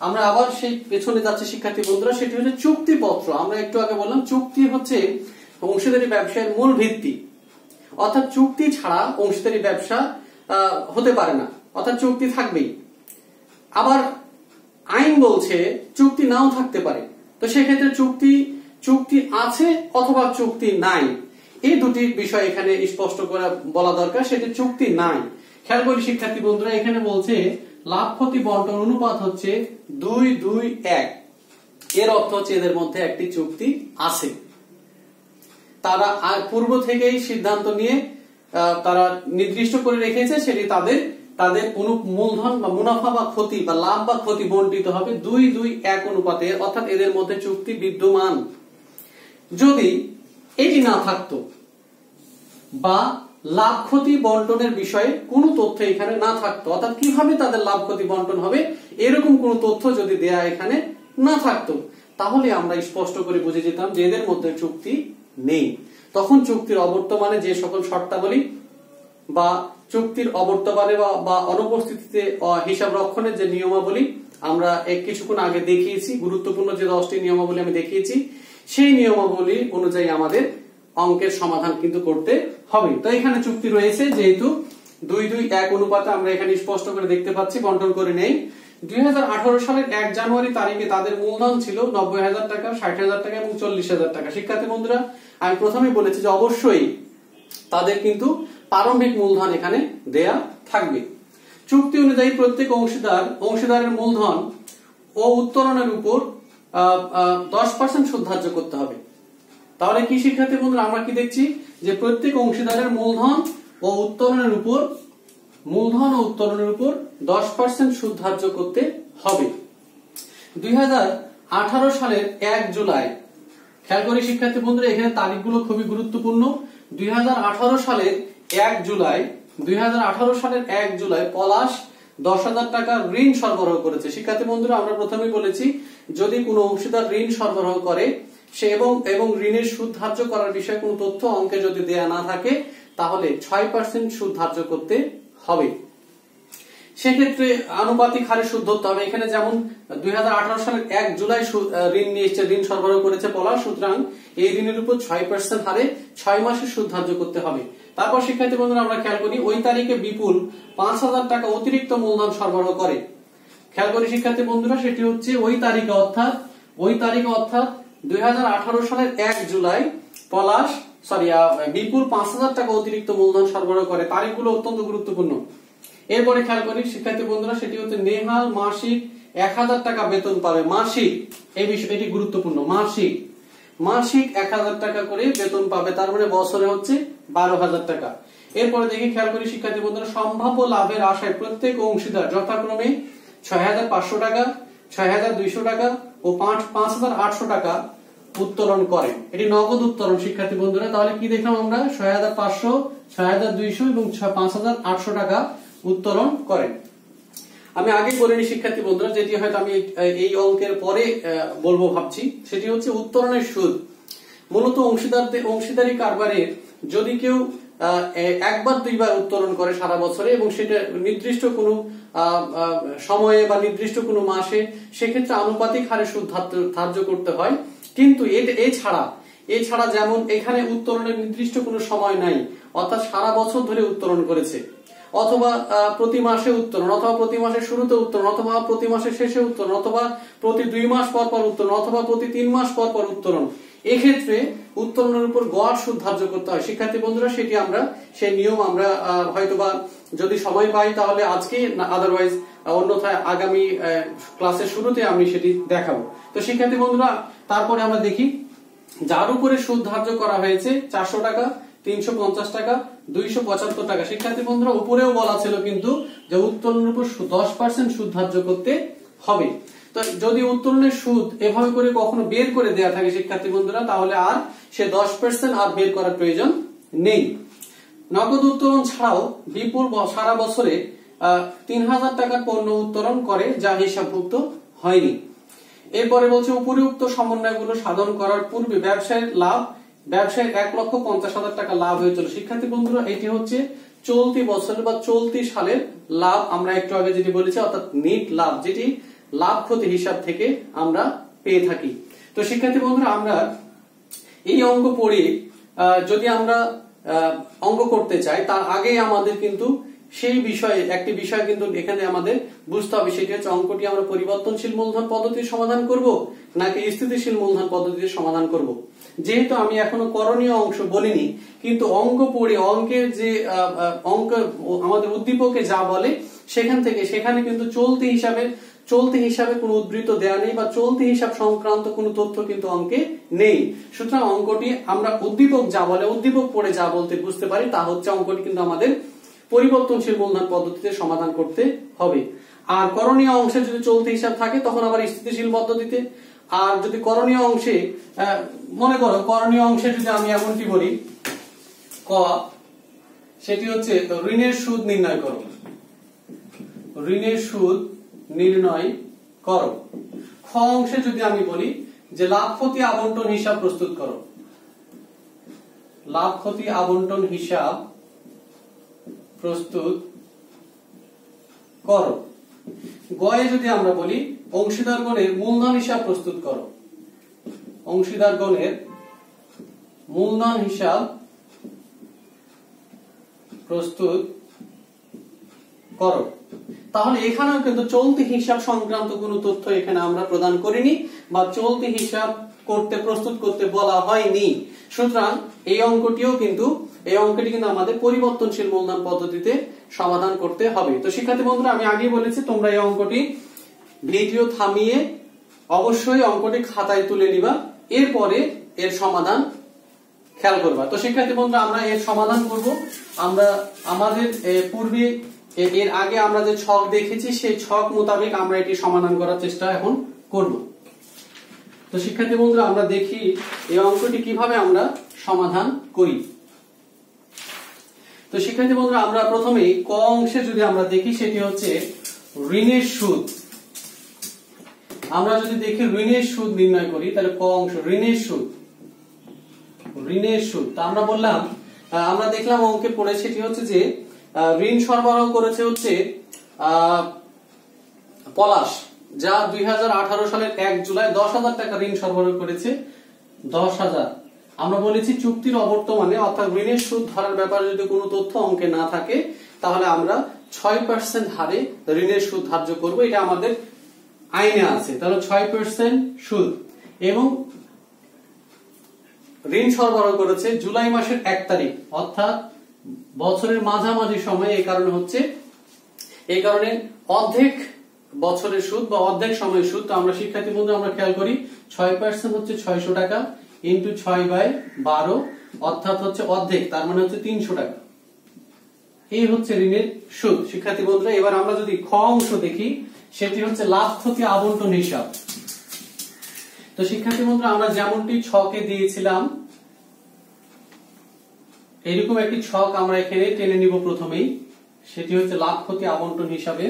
আমরা আবার সেই পেছনে যাচ্ছে শিক্ষার্থী বন্ধুরা, সেটি হচ্ছে চুক্তিপত্র। আমরা একটু আগে বললাম চুক্তি হচ্ছে অংশীদারি ব্যবসায়ের মূল ভিত্তি, অর্থাৎ চুক্তি ছাড়া অংশীদারি ব্যবসা হতে পারে না, অর্থাৎ চুক্তি থাকবেই। আবার আইন বলছে চুক্তি নাও থাকতে পারে। তো সেক্ষেত্রে চুক্তি আছে অথবা চুক্তি নাই, এই দুটি বিষয় এখানে স্পষ্ট করে বলা দরকার। সেটি চুক্তি নাই। খেয়াল করি শিক্ষার্থী বন্ধুরা, এখানে বলছে লাভ ক্ষতি বন্টন অনুপাত হচ্ছে 2-2-1। এর অর্থ হচ্ছে এদের মধ্যে একটি চুক্তি আছে। তারা পূর্ব থেকেই সিদ্ধান্ত নিয়ে তারা নির্দিষ্ট করে রেখেছে সেটি তাদের মূলধন বা মুনাফা বা ক্ষতি বা লাভ বা ক্ষতি বন্টিত হবে 2-2-1 অনুপাতে, অর্থাৎ এদের মধ্যে চুক্তি বিদ্যমান। যদি এটি না থাকতো বা লাভ ক্ষতি বন্টনের বিষয়ে কোনো তথ্য এখানে না থাকতো, অর্থাৎ কিভাবে তাদের লাভ ক্ষতি বন্টন হবে এরকম কোনো তথ্য যদি দেয়া এখানে না থাকতো, তাহলে আমরা স্পষ্ট করে বুঝে যেতাম যে এদের মধ্যে চুক্তি নেই। তখন চুক্তির অবর্তমানে যে সকল শর্তাবলী বা চুক্তির অবর্তমানে বা অনুপস্থিতিতে হিসাব রক্ষণের যে নিয়মাবলী আমরা কিছুক্ষণ আগে দেখিয়েছি, গুরুত্বপূর্ণ যে 10টি নিয়মাবলী আমি দেখিয়েছি, সেই নিয়মাবলী অনুযায়ী আমাদের অঙ্কের সমাধান কিন্তু করতে হবে। তো এখানে চুক্তি রয়েছে, যেহেতু 2-2-1 অনুপাতে আমরা এখানে স্পষ্ট করে দেখতে পাচ্ছি বন্টন করে নেই। 2018 সালের 1 জানুয়ারি তারিখে তাদের মূলধন ছিল 90,000 টাকা, 60,000 টাকা এবং 40,000 টাকা। শিক্ষার্থী বন্ধুরা আমি প্রথমেই বলেছি যে অবশ্যই তাদের কিন্তু প্রারম্ভিক মূলধন এখানে দেয়া থাকবে। চুক্তি অনুযায়ী প্রত্যেক অংশীদারের মূলধন ও উত্তোলনের উপর 10% সুদ ধার্য করতে হবে। তাহলে কি শিক্ষার্থী বন্ধুরা আমরা কি দেখছি যে প্রত্যেক অংশীদারের মূলধন ও উত্তোলনের উপর 10% সুদ ধার্য করতে হবে। 2018 সালের 1 জুলাই, খেয়াল করি শিক্ষার্থী বন্ধুরা এখানে তারিখগুলো খুবই গুরুত্বপূর্ণ। 2018 সালের 1 জুলাই পলাশ 10,000 টাকা ঋণ সরবরাহ করেছে। শিক্ষার্থী বন্ধুরা আমরা প্রথমেই বলেছি যদি কোনো অংশীদার ঋণ সরবরাহ করে সে এবং ঋণের সুদ ধার্য করার বিষয়ে কোনো তথ্য অঙ্কে যদি দেয়া না থাকে তাহলে 6% সুদ ধার্য করতে হবে। সেক্ষেত্রে আনুপাতিক হারে সুদ ধরতে হবে। এখানে যেমন 2018 সালের 1 জুলাই ঋণ সরবরাহ করেছে পলাশ, সুতরাং এই ঋণের উপর 6% হারে 6 মাসের সুদ ধার্য করতে হবে। তারপর শিক্ষার্থী বন্ধুরা আমরা খেয়াল করি ওই তারিখে বিপুল 5,000 টাকা অতিরিক্ত মূলধন সরবরাহ করে। খেয়াল করি শিক্ষার্থী বন্ধুরা সেটি হচ্ছে ওই তারিখে অর্থাৎ 2018 সালের 1 জুলাই বিপুল 5,000 টাকা অতিরিক্ত মূলধন সরবরাহ করে। তারিখগুলো অত্যন্ত গুরুত্বপূর্ণ। এরপরে খেয়াল করি শিক্ষার্থী বন্ধুরা সেটি হচ্ছে নেহাল মাসিক 1,000 টাকা বেতন পাবে। মাসিক, এই বিষয় এটি গুরুত্বপূর্ণ। মাসিক 1,000 টাকা করে বেতন পাবে, তার মানে বছরে হচ্ছে 12,000 টাকা। এরপরে দেখি খেয়াল করি শিক্ষার্থী বন্ধুরা সম্ভাব্য লাভের আশায় প্রত্যেক অংশীদার যথাক্রমে 6,500 টাকা, 6,200 টাকা ও 5,800 টাকা উত্তোলন করে। এটি নগদ উত্তোলন শিক্ষার্থী বন্ধুরা। তাহলে কি দেখলাম আমরা 6,500, 6,200 এবং 5,800 টাকা উত্তোলন করে। আমি আগে বলিনি শিক্ষার্থী বন্ধুরা, যেটি হয়তো আমি এই অঙ্কের পরে বলবো ভাবছি, সেটি হচ্ছে উত্তোলনের সুদ। মূলত অংশীদারি কারবারে যদি কেউ একবার দুইবার উত্তোলন করে সারা বছরে এবং সেটা নির্দিষ্ট কোনো সময়ে বা নির্দিষ্ট কোনো মাসে, সেক্ষেত্রে আনুপাতিক হারে সুদ ধার্য করতে হয়। কিন্তু এছাড়া যেমন এখানে উত্তোলনের নির্দিষ্ট কোনো সময় নাই, অর্থাৎ সারা বছর ধরে উত্তোলন করেছে, অথবা প্রতি মাসে উত্তোলন, অথবা প্রতি মাসের শুরুতে উত্তোলন, অথবা প্রতি মাসের শেষে উত্তোলন, অথবা প্রতি 2 মাস পর পর উত্তোলন, অথবা প্রতি 3 মাস পর পর উত্তোলন, এক্ষেত্রে উত্তোলনের উপর গড় সুদ ধার্য করতে হয়। শিক্ষার্থী বন্ধুরা সেই নিয়ম আমরা হয়তোবা যদি সময় পাই তাহলে আজকে, আদারওয়াইজ অন্যথায় আগামী ক্লাসের শুরুতে আমি সেটি দেখাবো। তো শিক্ষার্থী বন্ধুরা তারপরে আমরা দেখি যার উপরে সুদ ধার্য করা হয়েছে 400 টাকা, 350 টাকা, 275 টাকা। শিক্ষার্থী বন্ধুরা উপরেও বলা ছিল কিন্তু যে উত্তোলনের উপর 10% সুদ ধার্য করতে হবে। তো যদি উত্তোলনের সুদ এভাবে করে কখনো বের করে দেয়া থাকে শিক্ষার্থী বন্ধুরা, তাহলে আর সে 10% আর বের করার প্রয়োজন নেই। নগদ উত্তোলন ছাড়াও বিপুল সারা বছরে 3000 টাকার পণ্য উত্তোলন করে যা হিসাবভুক্ত হয়নি। এরপরে বলছে উপরিউক্ত সমন্বয়গুলো সাধন করার পূর্বে ব্যবসায়ের 1,50,000 টাকা লাভ হয়েছিল। শিক্ষার্থী বন্ধুরা এটি হচ্ছে চলতি বছরের বা চলতি সালের লাভ। আমরা একটু আগে যেটি বলেছি অর্থাৎ নেট লাভ, যেটি লাভ ক্ষতি হিসাব থেকে আমরা পেয়ে থাকি। তো শিক্ষার্থী বন্ধুরা আমরা এই অঙ্ক পড়ে যদি আমরা অঙ্ক করতে চাই তার আগে আমাদের কিন্তু সেই বিষয়ে একটি বিষয় কিন্তু এখানে আমাদের বুঝতে হবে, সেটি হচ্ছে অঙ্কটি আমরা পরিবর্তনশীল মূলধন পদ্ধতির সমাধান করব নাকি স্থিতিশীল মূলধন পদ্ধতির সমাধান করব। যেহেতু আমি এখনো করণীয় অংশ বলিনি, কিন্তু অঙ্ক পড়ে অঙ্কের যে অঙ্ক আমাদের উদ্দীপকে যা বলে সেখানে কিন্তু চলতি হিসাবে কোনো উদ্ধৃত দেয়া নেই বা চলতি হিসাব সংক্রান্ত কোনো তথ্য কিন্তু অঙ্কে নেই। সুতরাং অঙ্কটি আমরা উদ্দীপক যা বলে, উদ্দীপক পড়ে যা বলতে বুঝতে পারি তা হচ্ছে অঙ্কটি কিন্তু আমাদের পরিবর্তনশীল মূলধন পদ্ধতিতে সমাধান করতে হবে। আর করণীয় অংশে যদি চলতি হিসাব থাকে তখন আবার স্থিতিশীল পদ্ধতিতে। আর যদি করণীয় অংশে মনে করো করণীয় অংশে যদি আমি এমনটি বলি ক, সেটি হচ্ছে ঋণের সুদ নির্ণয় করো, ঋণের সুদ নির্ণয় করো। খ অংশে যদি আমি বলি যে লাভ ক্ষতি আবন্টন হিসাব প্রস্তুত করো, লাভ ক্ষতি আবন্টন হিসাব প্রস্তুত করো। গয়ে যদি আমরা বলি অংশীদারগণের মূলধন হিসাব প্রস্তুত করো, অংশীদারগণের মূলধন হিসাব প্রস্তুত করো। তাহলে এখানেও কিন্তু চলতি হিসাব সংক্রান্ত কোনো তথ্য এখানে আমরা প্রদান করিনি বা চলতি হিসাব প্রস্তুত করতে বলা হয়নি। সুতরাং এই অঙ্কটি কিন্তু আমাদের পরিবর্তনশীল মূলধন পদ্ধতিতে সমাধান করতে হবে। তো শিক্ষার্থী বন্ধুরা আমি আগেই বলেছি তোমরা এই অঙ্কটি ভিডিও থামিয়ে অবশ্যই অঙ্কটি খাতায় তুলে নিবা, এরপরে এর সমাধান খেয়াল করবা। তো শিক্ষার্থী বন্ধুরা আমরা এর সমাধান করব। আমরা আমাদের পূর্বে এর আগে আমরা যে ছক দেখেছি সেই ছক মোতাবেক আমরা এটি সমাধান করার চেষ্টা এখন করব। তো শিক্ষার্থী বন্ধুরা আমরা দেখি এই অঙ্কটি কিভাবে আমরা সমাধান করি। তো শিক্ষার্থী বন্ধুরা আমরা প্রথমে ক অংশে যদি আমরা দেখি সেটি হচ্ছে ঋণের সুদ। আমরা যদি দেখি ঋণের সুদ নির্ণয় করি তাহলে ক অংশ ঋণের সুদ, ঋণের সুদ। তা আমরা বললাম আমরা দেখলাম অঙ্কে পড়ে সেটি হচ্ছে যে ঋণ সরবরাহ করেছে হচ্ছে পলাশ, যা 2018 সালের 1 জুলাই 10,000 টাকা ঋণ সরবরাহ করেছে। 10,000 আমরা বলেছি চুক্তির অবর্তমানে অর্থাৎ ঋণের সুদ ধরার ব্যাপারে যদি কোনো তথ্য অঙ্কে না থাকে তাহলে আমরা 6% হারে ঋণের সুদ ধার্য করব, এটা আমাদের আইনে আছে। তাহলে 6% সুদ এবং ঋণ সরবরাহ করেছে জুলাই মাসের 1 তারিখ অর্থাৎ বছরের মাঝামাঝি সময়ে। এই কারণে অর্ধেক বছরের সুদ বা অর্ধেক সময়ের সুদ। তো আমরা শিক্ষার্থী বন্ধু আমরা খেয়াল করি 6% হচ্ছে 600 টাকা ইন্টু 6/12 অর্থাৎ হচ্ছে অর্ধেক, তার মানে হচ্ছে 300 টাকা। এই হচ্ছে ঋণের সুদ। শিক্ষার্থী বন্ধুরা এবার আমরা যদি খ অংশ দেখি সেটি হচ্ছে লাভ ক্ষতি আবন্টন হিসাব। তো শিক্ষার্থী বন্ধুরা আমরা যেমনটি ছকে দিয়েছিলাম এরকম একটি ছক আমরা এখানে টেনে নিব প্রথমেই, সেটি হচ্ছে লাভ ক্ষতি আবন্টন হিসাবে।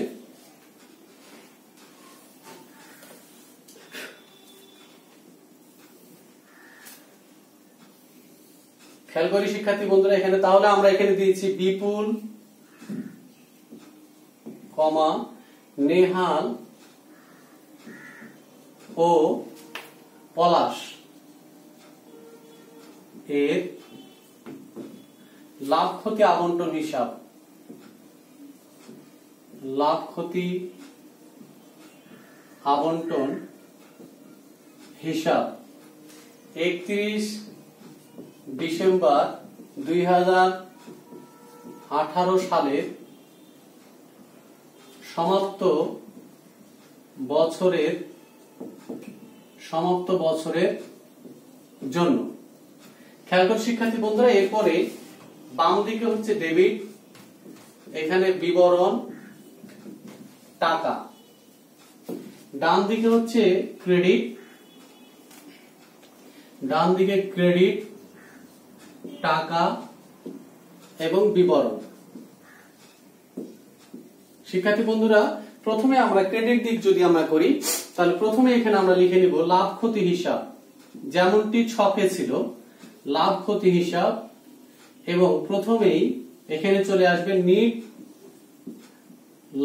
খেয়াল করি শিক্ষার্থী বন্ধুরা এখানে, তাহলে আমরা এখানে দিয়েছি বিপুল, নেহাল ও পলাশ এর লাভ ক্ষতি আবন্টন হিসাব, লাভ ক্ষতি আবন্টন হিসাব 31 ডিসেম্বর 2018 সালের সমাপ্ত বছরের জন্য। খেয়াল করে শিক্ষার্থী বন্ধুরা এরপরে বাম দিকে হচ্ছে ডেবিট, এখানে বিবরণ টাকা, ডান দিকে হচ্ছে ক্রেডিট, ডান দিকে ক্রেডিট টাকা এবং বিবরণ। শিক্ষার্থী বন্ধুরা, প্রথমে আমরা ক্রেডিট দিক যদি আমরা করি, তাহলে প্রথমে এখানে আমরা লিখে নিব লাভ ক্ষতি হিসাব, যেমনটি ছকে ছিল লাভ ক্ষতি হিসাব, এবং প্রথমেই এখানে চলে আসবে নিট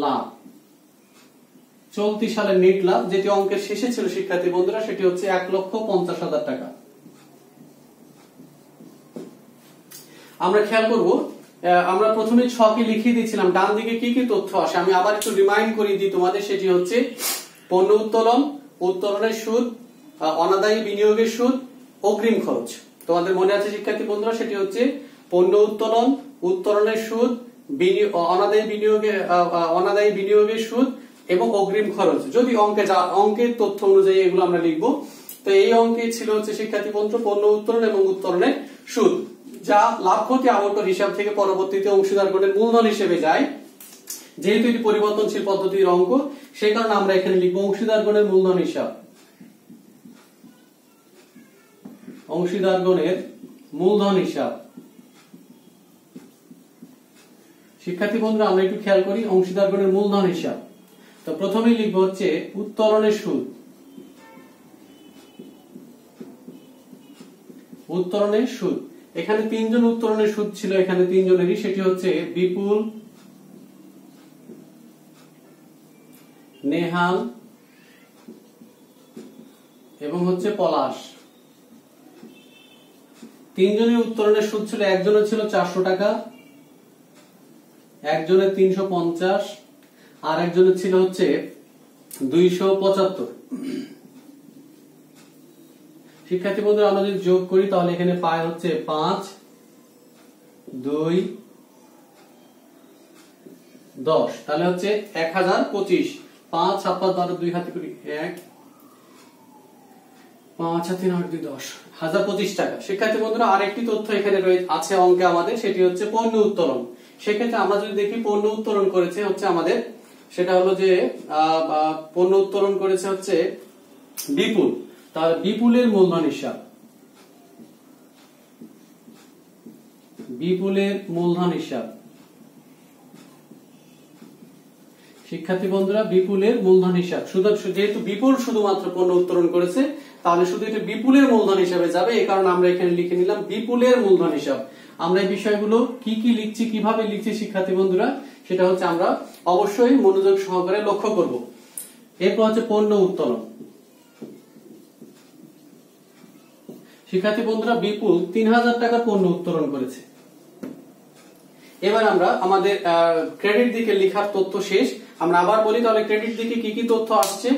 লাভ, চলতি সালের নিট লাভ যেটি অঙ্কের শেষে ছিল শিক্ষার্থী বন্ধুরা, সেটি হচ্ছে 1,50,000 টাকা। আমরা খেয়াল করব, আমরা প্রথমে ছকে লিখিয়ে দিয়েছিলাম ডান দিকে কি কি তথ্য আসে, আমি আবার একটু রিমাইন্ড করিয়ে দিই তোমাদের। সেটি হচ্ছে পণ্য উত্তোলন, উত্তোলনের সুদ, অনাদায়ী বিনিয়োগের সুদ, অগ্রিম খরচ। তোমাদের মনে আছে শিক্ষার্থী বন্ধুরা, সেটি হচ্ছে পণ্য উত্তোলন, উত্তোলনের সুদ, অনাদায়ী বিনিয়োগের সুদ এবং অগ্রিম খরচ। যদি অঙ্কের তথ্য অনুযায়ী এগুলো আমরা লিখবো, তো এই অঙ্কে ছিল হচ্ছে শিক্ষার্থী বন্ধু পণ্য উত্তোলন এবং উত্তোলনের সুদ, যা লাভ ক্ষতি আবর্তন হিসাব থেকে পরবর্তীতে অংশীদারগণের মূলধন হিসেবে যায়। যেহেতু এটি পরিবর্তনশীল পদ্ধতির অঙ্ক, সেই কারণে আমরা এখানে লিখবো অংশীদারগণের মূলধন হিসাব, অংশীদারগণের মূলধন হিসাব। শিক্ষার্থী বন্ধুরা, আমরা একটু খেয়াল করি অংশীদারগণের মূলধন হিসাব। তো প্রথমেই লিখবো হচ্ছে উত্তোলনের সুদ, উত্তোলনের সুদ। এখানে তিনজন উত্তোলনের সুদ ছিল, এখানে তিনজনেরই, সেটি হচ্ছে বিপুল, নেহাল এবং হচ্ছে পলাশ। তিনজনের উত্তোলনের সুদ ছিল, একজনের ছিল 400 টাকা, একজনের 350, আর একজনের ছিল হচ্ছে 275। শিক্ষার্থী বন্ধুরা, আমরা যদি যোগ করি তাহলে এখানে পায় হচ্ছে 5, 2, 10, তাহলে হচ্ছে 1025। 5, 7, 5, 12, 2 হাতে করি 1, 5, 7, 3, 8, 2, 10, 1025 টাকা। শিক্ষার্থী বন্ধুরা, আরেকটি তথ্য এখানে আছে অঙ্কে আমাদের, সেটি হচ্ছে পণ্য উত্তোলন। সেক্ষেত্রে আমরা যদি দেখি পণ্য উত্তোলন করেছে হচ্ছে আমাদের, সেটা হলো যে পণ্য উত্তোলন করেছে হচ্ছে বিপুল, তাহলে বিপুলের মূলধন হিসাব, বিপুলের মূলধন হিসাব। শিক্ষার্থী বন্ধুরা, বিপুলের মূলধন হিসাব, যেহেতু বিপুল শুধুমাত্র পণ্য উত্তোলন করেছে, তাহলে শুধু এটা বিপুলের মূলধন হিসাবে যাবে, এই কারণে আমরা এখানে লিখে নিলাম বিপুলের মূলধন হিসাব। আমরা এই বিষয়গুলো কি কি লিখছি, কিভাবে লিখছি শিক্ষার্থী বন্ধুরা, সেটা হচ্ছে আমরা অবশ্যই মনোযোগ সহকারে লক্ষ্য করব। এরপর হচ্ছে পণ্য উত্তোলন। শিক্ষার্থী বন্ধুরা, বিপুল 3000 টাকা পণ্য উত্তোলন করেছে। এবার আমরা আমাদের ক্রেডিট দিকে লেখার তথ্য শেষ। আমরা আবার বলি, তাহলে ক্রেডিট দিকে কি কি তথ্য আসছে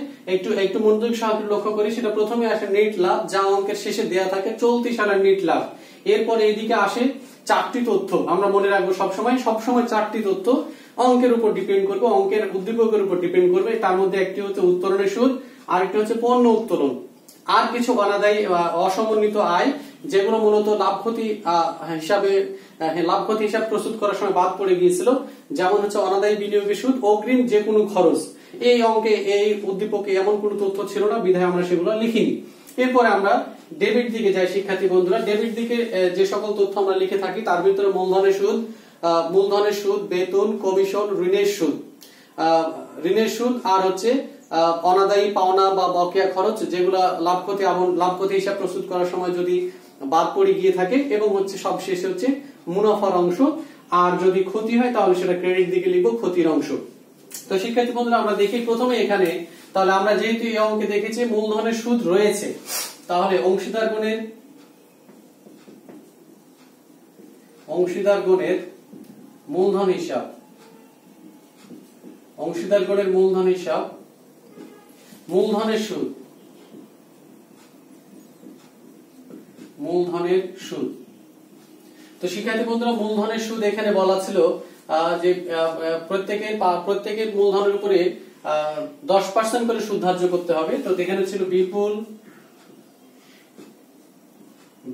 একটু মনোযোগ সহকারে লক্ষ্য করি। সেটা প্রথমে আসে নেট লাভ, যা অঙ্কের শেষে দেয়া থাকে চলতি সালের নেট লাভ। এরপরে এইদিকে আসে 4টি তথ্য, আমরা মনে রাখবো সবসময় 4টি তথ্য অঙ্কের উপর ডিপেন্ড করবে, অঙ্কের উদ্দীপকের উপর ডিপেন্ড করবে। তার মধ্যে একটি হচ্ছে উত্তোলনের সুদ, আরেকটি হচ্ছে পণ্য উত্তোলন, আর কিছু অনাদায়ী অসমন্বিত আয়, যেগুলো মূলত লাভ ক্ষতি হিসাব প্রস্তুত করার সময় বাদ পড়ে গিয়েছিল, যেমন হচ্ছে অনাদায়ী বিনিয়োগের সুদ, অগ্রিম যে কোনো খরচ। এই অঙ্কে এই উদ্দীপকে এমন কোনো তথ্য ছিল না, বিধায় আমরা সেগুলো লিখিনি। এরপরে আমরা ডেবিট দিকে যাই শিক্ষার্থী বন্ধুরা। ডেবিট দিকে যে সকল তথ্য আমরা লিখে থাকি, তার ভিতরে মূলধনের সুদ, বেতন, কমিশন, ঋণের সুদ, আর হচ্ছে অনাদায়ী পাওনা বা বকেয়া খরচ, যেগুলা লাভ ক্ষতি হিসাব প্রস্তুত করার সময় যদি বাদ পড়ে গিয়ে থাকে, এবং হচ্ছে সবশেষে হচ্ছে মুনাফার অংশ। আর যদি ক্ষতি হয় তাহলে সেটা ক্রেডিট দিকে লিখবো, ক্ষতির অংশ। তো শিক্ষার্থী বন্ধুরা, আমরা দেখি প্রথমে এখানে, তাহলে আমরা যেহেতু এই অঙ্কে দেখেছি মূলধনের সুদ রয়েছে, তাহলে অংশীদারগণের মূলধন হিসাব, অংশীদারগণের মূলধন হিসাব, মূলধনের সুদ, মূলধনের সুদ। তো শিক্ষার্থী বন্ধুরা, মূলধনের সুদ এখানে বলা ছিল যে প্রত্যেকের মূলধনের উপরে 10% করে সুদ ধার্য করতে হবে। তো এখানে ছিল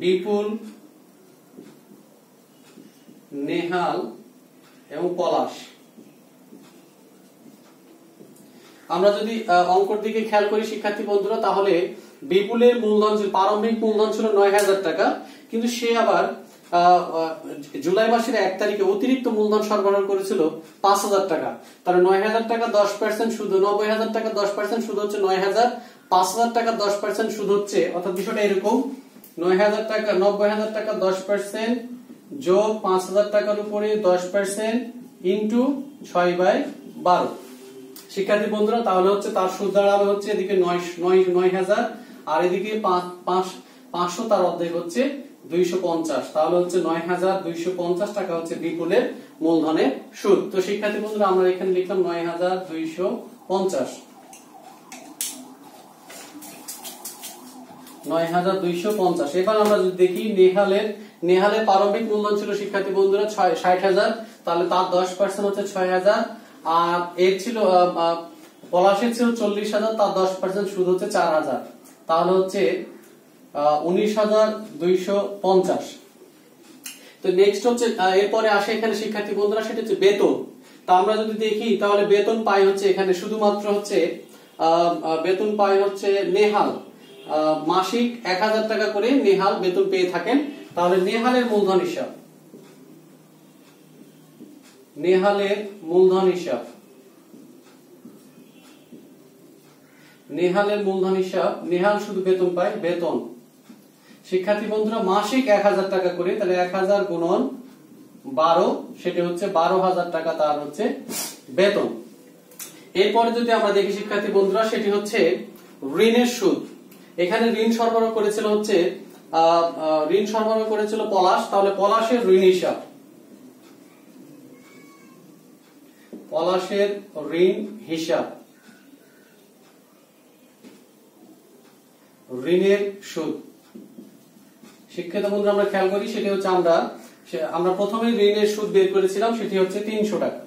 বিপুল নেহাল এবং পলাশ। আমরা যদি অঙ্কর দিকে খেয়াল করি শিক্ষার্থী বন্ধুরা, তাহলে বিপুলের মূলধন ছিল, প্রারম্ভিক মূলধন ছিল 9,000 টাকা, কিন্তু সে আবার জুলাই মাসের 1 তারিখে অতিরিক্ত মূলধন সরবরাহ করেছিল 5,000 টাকা। তাহলে 9,000 টাকা 10% সুদ, 90,000 টাকা 10% সুদ হচ্ছে 9,000, 5,000 টাকা 10% সুদ হচ্ছে, অর্থাৎ বিষয়টা এরকম 9,000 টাকা 90,000 টাকা 10% যোগ 5,000 টাকার উপরে 10% ইন্টু 6/12। শিক্ষার্থী বন্ধুরা, তাহলে হচ্ছে তার সুদ দাঁড়াবে হচ্ছে এদিকে 9,000 আর এদিকে 500, তার অর্ধেক হচ্ছে 250। তাহলে হচ্ছে 9,250 টাকা হচ্ছে বিপুলের মূলধনের সুদ। তো শিক্ষার্থী বন্ধুরা, আমরা এখানে লিখলাম 9,250। 9,250। এবার আমরা যদি দেখি নেহালের প্রারম্ভিক মূলধন ছিল শিক্ষার্থী বন্ধুরা 60,000, তাহলে তার 10% হচ্ছে 6,000, আর এর ছিল পলাশের ছিল 40,000, তার 10% সুদ হচ্ছে 4,000, তাহলে হচ্ছে 19,250। তো নেক্সট হচ্ছে এরপরে আসে এখানে শিক্ষার্থী বন্ধুরা, সেটা হচ্ছে বেতন। তা আমরা যদি দেখি তাহলে বেতন পাই হচ্ছে এখানে শুধুমাত্র হচ্ছে বেতন পাই হচ্ছে নেহাল মাসিক 1,000 টাকা করে নেহাল বেতন পেয়ে থাকেন। তাহলে নেহালের মূলধন হিসাব, নেহালের মূলধন হিসাব নেহাল শুধু বেতন পায়, বেতন শিক্ষার্থী বন্ধুরা মাসিক 1,000 টাকা করে, তাহলে 1,000 গুণন 12, সেটা হচ্ছে 12,000 টাকা তার হচ্ছে বেতন। এরপরে যদি আমরা দেখি শিক্ষার্থী বন্ধুরা, সেটি হচ্ছে ঋণের সুদ। এখানে ঋণ সরবরাহ করেছিল পলাশ, তাহলে পলাশের ঋণ হিসাব, পলাশের ঋণ হিসাব, ঋণের সুদ। শিক্ষিত বন্ধুরা, আমরা খেয়াল করি সেটি হচ্ছে আমরা প্রথমে ঋণের সুদ বের করেছিলাম, সেটি হচ্ছে 300 টাকা।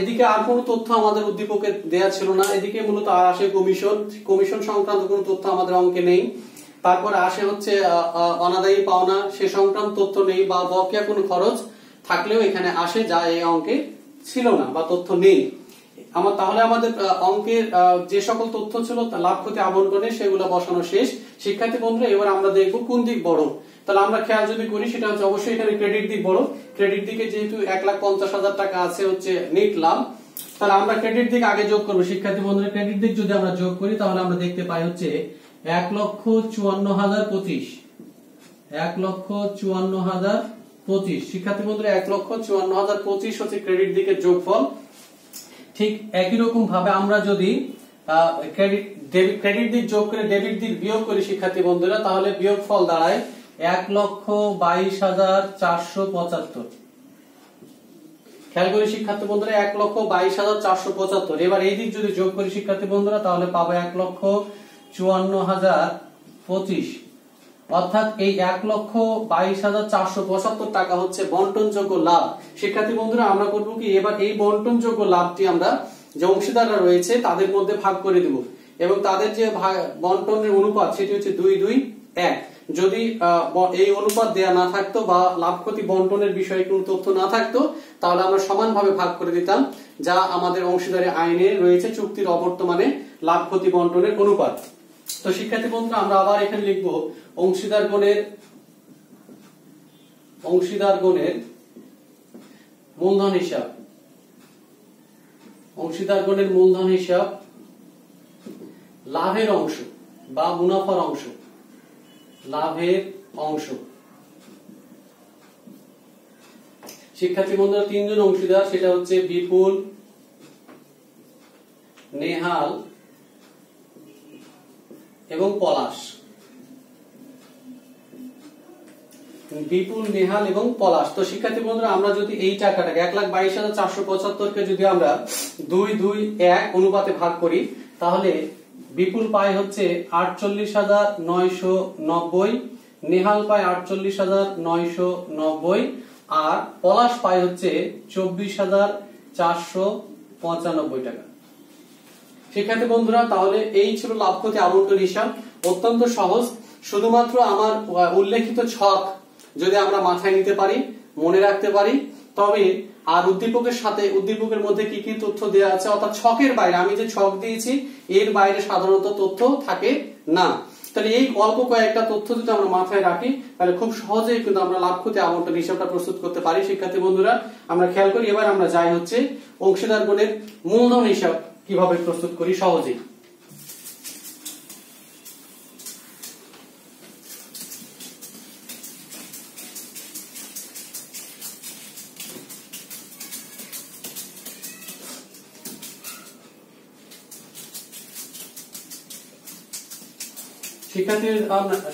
এদিকে আর কোনো তথ্য আমাদের উদ্দীপকে দেয়া ছিল না, এদিকে মূলত আর আসে কমিশন সংক্রান্ত কোনো তথ্য আমাদের অঙ্কে নেই। তারপরে আসে হচ্ছে অনাদায়ী পাওনা, সে সংক্রান্ত তথ্য নেই, বা বকেয়া কোনো খরচ থাকলেও এখানে আসে, যা এই অঙ্কে ছিল না বা তথ্য নেই। তাহলে আমাদের অঙ্কের যে সকল তথ্য ছিল লাভ ক্ষতি আবন্টনে সেগুলো বসানো শেষ। শিক্ষার্থী বন্ধুরা, এবার আমরা দেখবো কোন দিক বড়। তাহলে আমরা খেয়াল যদি করি, সেটা হচ্ছে অবশ্যই এখানে ক্রেডিট দিক বড়। ক্রেডিট দিকে যেহেতু 1,50,000 টাকা আছে হচ্ছে নেট লাভ, তাহলে আমরা ক্রেডিট দিক আগে যোগ করবো। শিক্ষার্থী বন্ধুরা, ক্রেডিট দিক যদি আমরা যোগ করি, তাহলে আমরা দেখতে পাই হচ্ছে 1,54,025, 1,54,025। শিক্ষার্থী বন্ধুরা, 1,54,025 হচ্ছে ক্রেডিট দিকের যোগফল। ঠিক একই রকম ভাবে আমরা যদি ক্রেডিট দিক যোগ করে ডেবিট দিক বিয়োগ করি শিক্ষার্থী বন্ধুরা, তাহলে বিয়োগ ফল দাঁড়ায় 1,22,475। খেয়াল করি শিক্ষার্থী বন্ধুরা, 1,22,475। এবার এই দিক যদি যোগ করি শিক্ষার্থী বন্ধুরা, তাহলে পাবো 1,54,025। অর্থাৎ এই 1,22,475 টাকা হচ্ছে বন্টনযোগ্য লাভ। শিক্ষার্থী বন্ধুরা, আমরা করবো কি, এবার এই বন্টনযোগ্য লাভটি আমরা যে অংশীদাররা রয়েছে তাদের মধ্যে ভাগ করে দিব, এবং তাদের যে বন্টনের অনুপাত সেটি হচ্ছে 2-2-1। যদি এই অনুপাত দেয়া না থাকতো বা লাভ ক্ষতি বন্টনের বিষয়ে কোনো তথ্য না থাকতো, তাহলে আমরা সমানভাবে ভাগ করে দিতাম, যা আমাদের অংশীদারি আইনে রয়েছে, চুক্তির অবর্তমানে লাভ ক্ষতি বন্টনের অনুপাত। তো শিক্ষার্থী বন্ধুরা, আমরা আবার এখানে লিখবো অংশীদারগণের মূলধন হিসাব, অংশীদারগণের মূলধন হিসাব লাভের অংশ বা মুনাফার অংশ, লাভের অংশ। শিক্ষার্থী বন্ধুরা, 3 জন অংশীদার, সেটা হচ্ছে বিপুল, নেহাল এবং পলাশ। বিপুল, নেহাল এবং পলাশ। তো শিক্ষার্থী বন্ধুরা, আমরা যদি এই টাকাটাকে 1,22,475 কে যদি আমরা 2-2-1 অনুপাতে ভাগ করি, তাহলে বিপুল পায় হচ্ছে 48,990, নেহাল পায় 48,990, আর পলাশ পায় হচ্ছে 24,495 টাকা। শিক্ষার্থী বন্ধুরা, তাহলে এই ছিল লাভ ক্ষতি আবন্টন হিসাব। অত্যন্ত সহজ, শুধুমাত্র আমার উল্লেখিত ছক যদি আমরা মাথায় নিতে পারি, মনে রাখতে পারি, তবে আর উদ্দীপকের মধ্যে কি কি তথ্য দেওয়া আছে, অর্থাৎ ছকের বাইরে, আমি যে ছক দিয়েছি এর বাইরে সাধারণত তথ্য থাকে না। তাহলে এই অল্প কয়েকটা তথ্য যদি আমরা মাথায় রাখি তাহলে খুব সহজেই কিন্তু আমরা লাভ ক্ষতি আবন্টন হিসাবটা প্রস্তুত করতে পারি। শিক্ষার্থী বন্ধুরা, আমরা খেয়াল করি, এবার আমরা যাই হচ্ছে অংশীদার গণের মূলধন হিসাব কিভাবে প্রস্তুত করি সহজেই।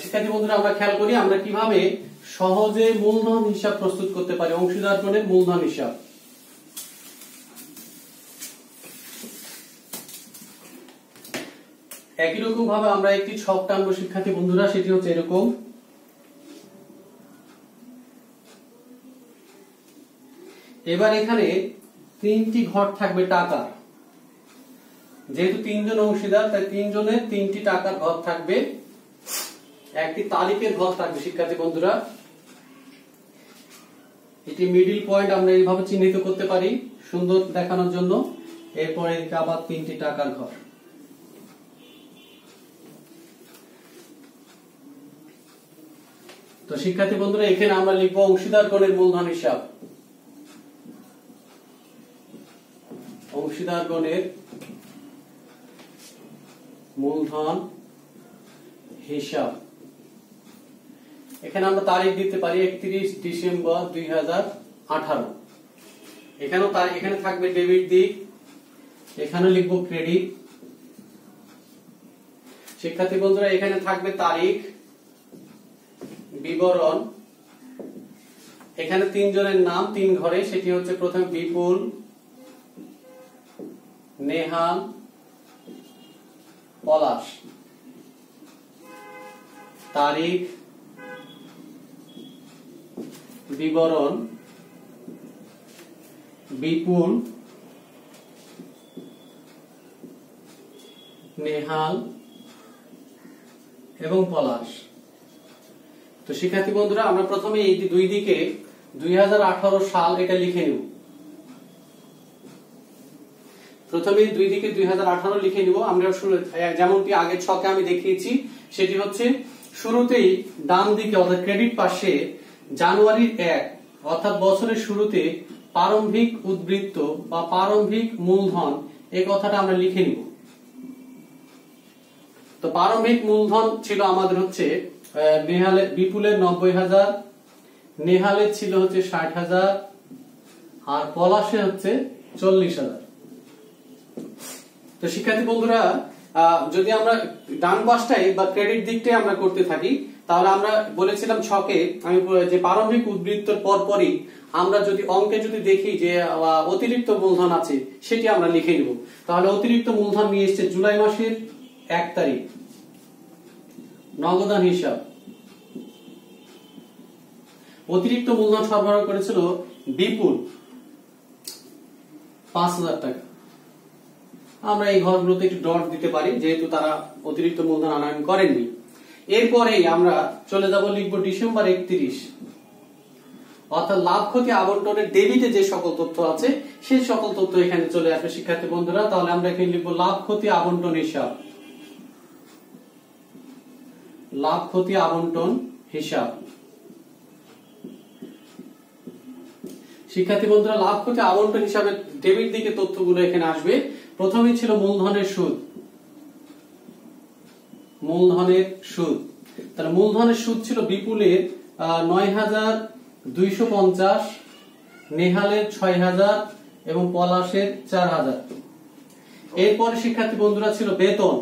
শিক্ষার্থী বন্ধুরা, আমরা খেয়াল করি আমরা কিভাবে সহজে মূলধন হিসাব প্রস্তুত করতে পারি, অংশীদার গণের মূলধন হিসাব। একই রকম ভাবে আমরা একটি ছক টানবো শিক্ষার্থী বন্ধুরা, সেটি হচ্ছে এরকম। এবার এখানে 3টি ঘর থাকবে টাকার, যেহেতু 3 জন অংশীদার তাই 3 জনের 3টি টাকার ঘর থাকবে, একটি তারিখের ঘর থাকবে শিক্ষার্থী বন্ধুরা। এটি মিডল পয়েন্ট আমরা এইভাবে চিহ্নিত করতে পারি সুন্দর দেখানোর জন্য। এরপর এদিকে আবার 3টি টাকার ঘর। তো শিক্ষার্থী বন্ধুরা, এখানে আমরা লিখবো অংশীদার গণের মূলধন হিসাব। অংশীদার গণের মূলধন হিসাব। এখানে আমরা তারিখ দিতে পারি 31 ডিসেম্বর 2018। এখানে থাকবে ডেবিট দিক, এখানে লিখবো ক্রেডিট। শিক্ষার্থী বন্ধুরা, এখানে থাকবে তারিখ, বিবরণ। এখানে 3 জনের নাম 3 ঘরে, সেটি হচ্ছে প্রথমে বিপুল, নেহাল, পলাশ। তারিখ, বিবরণ, বিপুল, নেহাল এবং পলাশ। তো শিক্ষার্থী বন্ধুরা, আমরা প্রথমে এই দুই দিকে 2018 সাল এটা লিখে নেব। প্রথমে দুই দিকে 2018 লিখে নিব। আমরা যেমনটি আগের ছকে আমি দেখিয়েছি, সেটি হচ্ছে শুরুতেই ডান দিকে অর্থাৎ ক্রেডিট পাশে জানুয়ারির 1 অর্থাৎ বছরের শুরুতে প্রারম্ভিক উদ্বৃত্ত বা প্রারম্ভিক মূলধন এই কথাটা আমরা লিখে নিব। তো প্রারম্ভিক মূলধন ছিল আমাদের হচ্ছে বিপুলের 90,000, নেহালের ছিল হচ্ছে 60,000 আর পলাশে হচ্ছে 40,000। তো শিক্ষার্থী বন্ধুরা, যদি আমরা ডান পাশটাই বা ক্রেডিট দিকটাই আমরা করতে থাকি, তাহলে আমরা বলেছিলাম ছকে আমি যে প্রারম্ভিক উদ্বৃত্তর পরপরই আমরা যদি অঙ্কে যদি দেখি যে অতিরিক্ত মূলধন আছে, সেটি আমরা লিখে নিব। তাহলে অতিরিক্ত মূলধন নিয়ে এসেছে জুলাই মাসের 1 তারিখ, নগদান হিসাব। অতিরিক্ত মূলধন সরবরাহ করেছিল বিপুল 5,000 টাকা। আমরা এই ঘরগুলোতে একটু ডট দিতে পারি যেহেতু তারা অতিরিক্ত মূলধন আনয়ন করেননি। এরপরেই আমরা চলে যাব, লিখবো ডিসেম্বর 31 অর্থাৎ লাভ ক্ষতি আবন্টনের ডেবিটে যে সকল তথ্য আছে সেই সকল তথ্য এখানে চলে আসবে শিক্ষার্থী বন্ধুরা। তাহলে আমরা এখানে লিখবো লাভ ক্ষতি আবন্টন হিসাব। লাভ ক্ষতি আবন্টন হিসাব। শিক্ষার্থী বন্ধুরা, লাভ ক্ষতি আবন্টন হিসাবে ডেবিট দিকে তথ্যগুলো এখানে আসবে। প্রথমেই ছিল মূলধনের সুদ। মূলধনের সুদ, তাহলে মূলধনের সুদ ছিল বিপুলের 9,250, নেহালের 6,000 এবং পলাশের 4,000। এরপরে শিক্ষার্থী বন্ধুরা ছিল বেতন।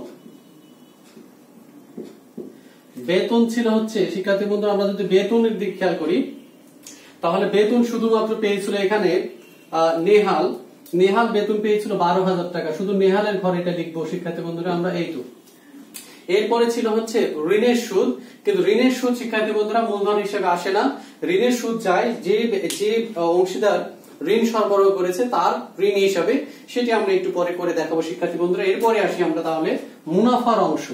বেতন ছিল হচ্ছে শিক্ষার্থী বন্ধুরা, আমরা যদি বেতনের দিক খেয়াল করি তাহলে বেতন শুধুমাত্র পেয়েছিল এখানে নেহাল বেতন পেয়েছিল 12,000 টাকা। শুধু নেহালের ঘরে এটা লিখবো শিক্ষার্থী বন্ধুরা আমরা এইটুকু। এরপরে ছিল হচ্ছে ঋণের সুদ, কিন্তু ঋণের সুদ শিক্ষার্থী বন্ধুরা মূলধন হিসেবে আসে না। ঋণের সুদ যায় যে অংশীদার ঋণ সরবরাহ করেছে তার ঋণ হিসাবে, সেটি আমরা একটু পরে করে দেখাবো শিক্ষার্থী বন্ধুরা। এরপরে আসি আমরা তাহলে মুনাফার অংশ।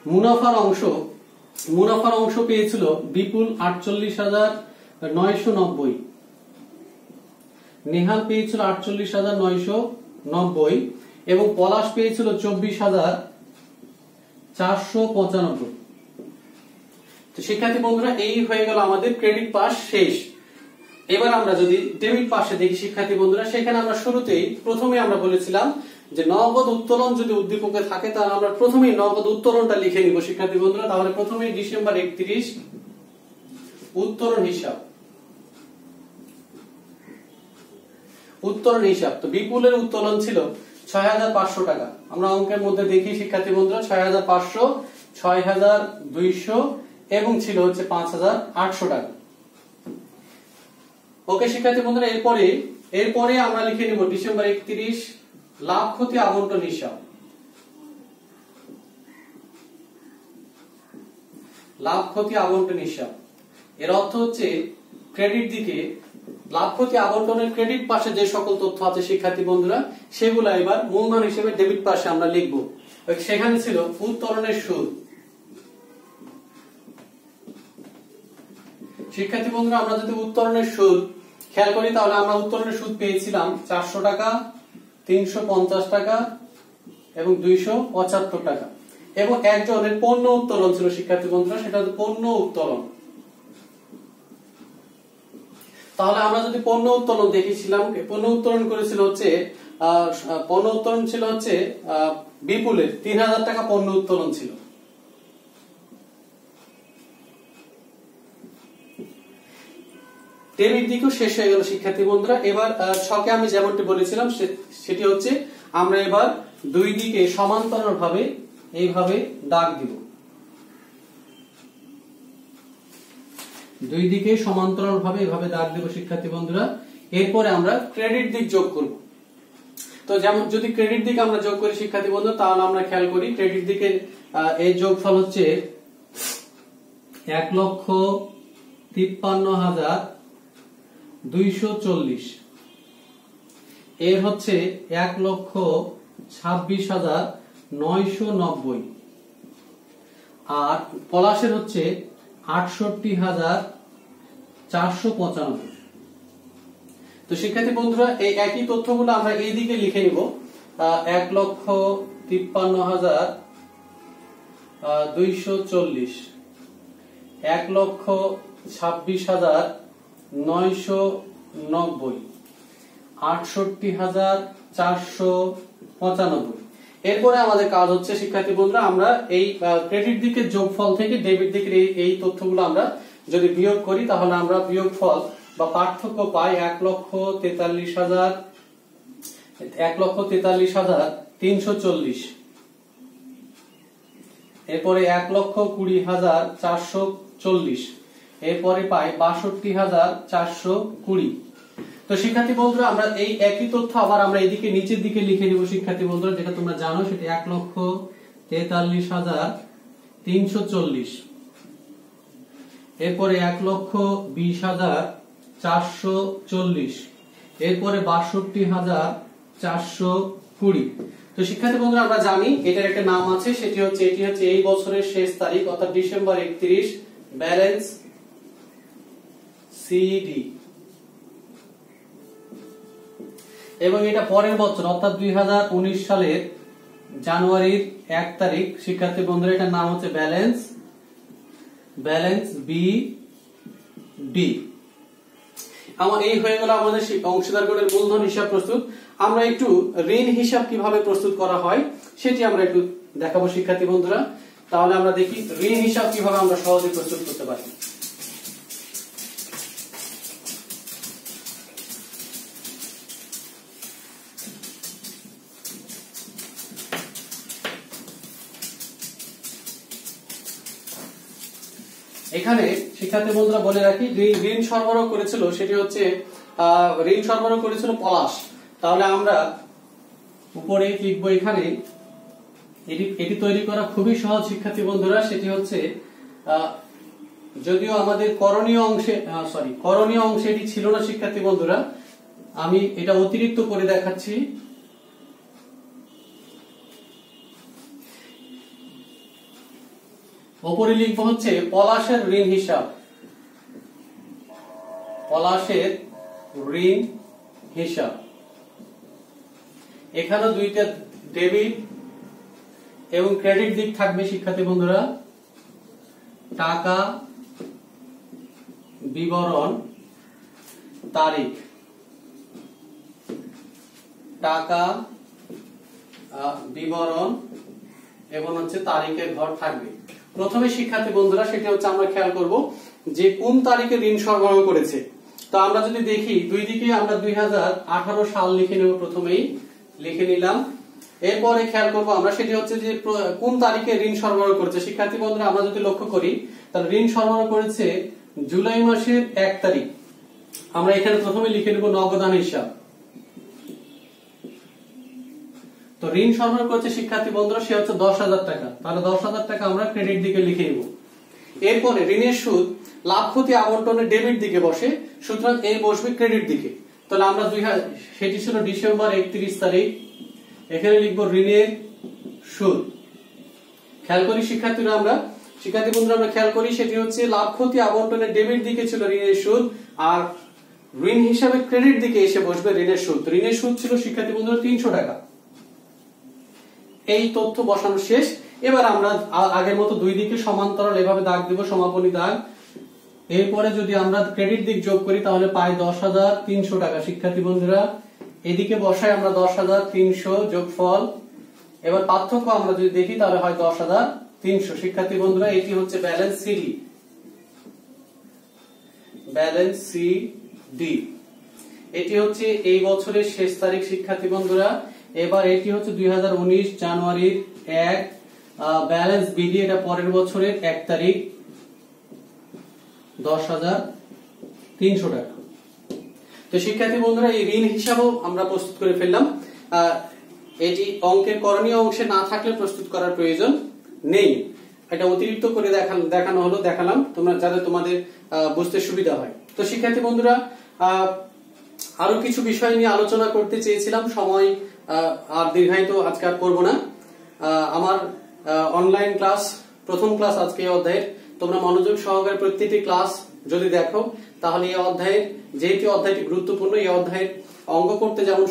মুনাফার অংশ পেয়েছিল বিপুল 48,990, নেহাল পেয়েছিল 48,990 এবং পলাশ পেয়েছিল 24,495। তো শিক্ষার্থী বন্ধুরা, এই হয়ে গেল আমাদের ক্রেডিট পাস শেষ। এবার আমরা যদি ডেবিট পাশে দেখি শিক্ষার্থী বন্ধুরা, সেখানে আমরা প্রথমে আমরা বলেছিলাম যে নগদ উত্তোলন যদি উদ্দীপকে থাকে তাহলে আমরা প্রথমেই নগদ উত্তোলনটা লিখে নিব শিক্ষার্থী বন্ধুরা। তাহলে প্রথমেই ডিসেম্বর 31 উত্তোলন হিসাব। তো বিপুলের উত্তোলন ছিল 6,500 টাকা। আমরা অঙ্কের মধ্যে দেখি শিক্ষার্থী বন্ধুরা, 6,500, 6,200 এবং ছিল হচ্ছে 5,800 টাকা। ওকে শিক্ষার্থী বন্ধুরা, এরপরে আমরা লিখে নিব ডিসেম্বর 31 লাভ ক্ষতি আবন্টন হিসাব। লাভ ক্ষতি আবন্টন হিসাব এর অর্থ হচ্ছে ক্রেডিট দিকে লাভ ক্ষতি আবন্টনের ক্রেডিট পাশে যে সকল তথ্য আছে শিক্ষার্থী বন্ধুরা, সেগুলো এবার মূলধন হিসেবে ডেবিট পাশে আমরা লিখব। সেখানে ছিল উত্তোলনের সুদ। শিক্ষার্থী বন্ধুরা, আমরা যদি উত্তোলনের সুদ খেয়াল করি তাহলে আমরা উত্তোলনের সুদ পেয়েছিলাম 400 টাকা, 350 টাকা এবং 275 টাকা। এবং একজনের পণ্য উত্তোলন ছিল শিক্ষার্থী বন্ধুরা, সেটা হচ্ছে পণ্য উত্তোলন। তাহলে আমরা যদি পণ্য উত্তোলন দেখেছিলাম, পণ্য উত্তোলন ছিল হচ্ছে বিপুলের 3,000 টাকা পণ্য উত্তোলন ছিল। ডেবিট দিকও শেষ হয়ে গেল শিক্ষার্থী বন্ধুরা। এবার ছকে আমি যেমনটি বলেছিলাম সেটি হচ্ছে আমরা এবার দুই দিকে সমান্তরাল ভাবে এইভাবে দাগ দিব। দুই দিকে সমান্তরাল ভাবে এইভাবে দাগ দেব শিক্ষার্থী বন্ধুরা। এরপরে আমরা ক্রেডিট দিক যোগ করব। তো যেমন যদি ক্রেডিট দিক আমরা যোগ করি শিক্ষার্থী বন্ধু, তাহলে আমরা খেয়াল করি ক্রেডিট দিকে এর যোগফল হচ্ছে 1,53,240, এর হচ্ছে 1,26,990 আর পলাশের হচ্ছে 68,495। তো শিক্ষার্থী বন্ধুরা, এই একই তথ্যগুলো আমরা এই দিকে লিখে নিব। 1,53,240, 1,26,990, 68,495। এরপরে আমাদের কাজ হচ্ছে শিক্ষার্থী বন্ধুরা, আমরা এই ক্রেডিট দিকের যোগফল থেকে ডেবিট দিকের এই তথ্যগুলো আমরা যদি বিয়োগ করি তাহলে আমরা বিয়োগফল বা পার্থক্য পাই 1,43,340। এরপরে 1,20,440, এরপরে পাই 62,420। তো শিক্ষার্থী বন্ধুরা, আমরা এই একই তথ্য আবার আমরা এদিকে নিচের দিকে লিখে নিব শিক্ষার্থী বন্ধুরা, যেটা তোমরা জানো সেটি 1,43,340, এরপরে 1,20,440, এরপরে 62,420। তো শিক্ষার্থী বন্ধুরা, আমরা জানি এটার একটা নাম আছে, এটি হচ্ছে এই বছরের শেষ তারিখ অর্থাৎ ডিসেম্বর 31 ব্যালেন্স সিডি। এবং এটা পরের বছর অর্থাৎ 2019 সালের জানুয়ারির 1 তারিখ শিক্ষার্থী বন্ধুরা, এটার নাম হচ্ছে ব্যালেন্স বি ডি। আমার এই হয়ে গেল আমাদের অংশীদারগণের মূলধন হিসাব প্রস্তুত। আমরা একটু ঋণ হিসাব কিভাবে প্রস্তুত করা হয় সেটি আমরা একটু দেখাবো শিক্ষার্থী বন্ধুরা। তাহলে আমরা দেখি ঋণ হিসাব কিভাবে আমরা সহজে প্রস্তুত করতে পারি। এখানে শিক্ষার্থী বন্ধুরা বলে রাখি, ঋণ সরবরাহ করেছিল সেটি হচ্ছে ঋণ সরবরাহ করেছিল পলাশ। তাহলে আমরা উপরে লিখবো, এখানে এটি তৈরি করা খুবই সহজ শিক্ষার্থী বন্ধুরা। সেটি হচ্ছে যদিও আমাদের করণীয় অংশে এটি ছিল না শিক্ষার্থী বন্ধুরা, আমি এটা অতিরিক্ত করে দেখাচ্ছি। ওপরে লিখবো হচ্ছে পলাশের ঋণ হিসাব, পলাশের ঋণ হিসাব। এখানে দুইটা ডেবিট এবং ক্রেডিট দিক থাকবে শিক্ষার্থী বন্ধুরা। টাকা বিবরণ তারিখ, টাকা বিবরণ এবং হচ্ছে তারিখের ঘর থাকবে। প্রথমে শিক্ষার্থী বন্ধুরা সেটা হচ্ছে আমরা খেয়াল করব যে কোন তারিখে ঋণ সরবরাহ করেছে। তো আমরা যদি দেখি দুই দিকে আমরা 2018 সাল লিখে নেব, প্রথমেই লিখে নিলাম। এরপরে খেয়াল করব আমরা সেটি হচ্ছে যে কোন তারিখে ঋণ সরবরাহ করেছে। শিক্ষার্থী বন্ধুরা আমরা যদি লক্ষ্য করি তাহলে ঋণ সরবরাহ করেছে জুলাই মাসের 1 তারিখ। আমরা এখানে প্রথমে লিখে নেব নগদান হিসাব। তো ঋণ সরবরাহ করেছে শিক্ষার্থী বন্ধুরা সে হচ্ছে 10,000 টাকা, তাহলে 10,000 টাকা আমরা ক্রেডিট দিকে লিখে নেব। এরপরে ঋণের সুদ লাভ ক্ষতি আবন্টনের ডেবিট দিকে বসে, সুতরাং এই বসবে ক্রেডিট দিকে। তাহলে আমরা সেটি ছিল ডিসেম্বর 31 তারিখ, এখানে লিখবো ঋণের সুদ। খেয়াল করি শিক্ষার্থী বন্ধুরা আমরা খেয়াল করি সেটি হচ্ছে লাভ ক্ষতি আবন্টনের ডেবিট দিকে ছিল ঋণের সুদ, আর ঋণ হিসাবে ক্রেডিট দিকে এসে বসবে ঋণের সুদ। ঋণের সুদ ছিল শিক্ষার্থী বন্ধুরা 300 টাকা। এই তথ্য বসানো শেষ। এবার আমরা আগের মতো দুই দিকে সমান্তরাল এভাবে দাগ দিব, সমাপনী দাগ। এরপরে যদি আমরা ক্রেডিট দিক যোগ করি তাহলে পাই 10,300 টাকা। শিক্ষার্থী বন্ধুরা এদিকে বসাই আমরা 10,300 যোগফল। এবার পার্থক্য আমরা যদি দেখি তাহলে হয় 10,300। শিক্ষার্থী বন্ধুরা এটি হচ্ছে ব্যালেন্স সিডি, ব্যালেন্স সিডি। এটি হচ্ছে এই বছরের শেষ তারিখ শিক্ষার্থী বন্ধুরা। এবার এটি হচ্ছে 2019 জানুয়ারির 1, ব্যালেন্স বিডি এটা পরের বছরের 1 তারিখ, 10,300 টাকা। তো শিক্ষার্থী বন্ধুরা এই ঋণ হিসাবও আমরা প্রস্তুত করে ফেললাম। এটি অঙ্কের করণীয় অংশে না থাকলে প্রস্তুত করার প্রয়োজন নেই, এটা অতিরিক্ত করে দেখালাম তোমরা যাতে তোমাদের বুঝতে সুবিধা হয়। তো শিক্ষার্থী বন্ধুরা আরো কিছু বিষয় নিয়ে আলোচনা করতে চেয়েছিলাম, সময় আর দীর্ঘায়িত আজকে আর করবো না। আমার অনলাইন ক্লাস প্রথম ক্লাস আজকে এই অধ্যায়ের, তোমরা মনোযোগ সহকারে প্রত্যেকটি ক্লাস যদি দেখো তাহলে এই অধ্যায়ের যেহেতু অধ্যায়টি গুরুত্বপূর্ণ, এই অধ্যায়ের অঙ্ক করতে যেমন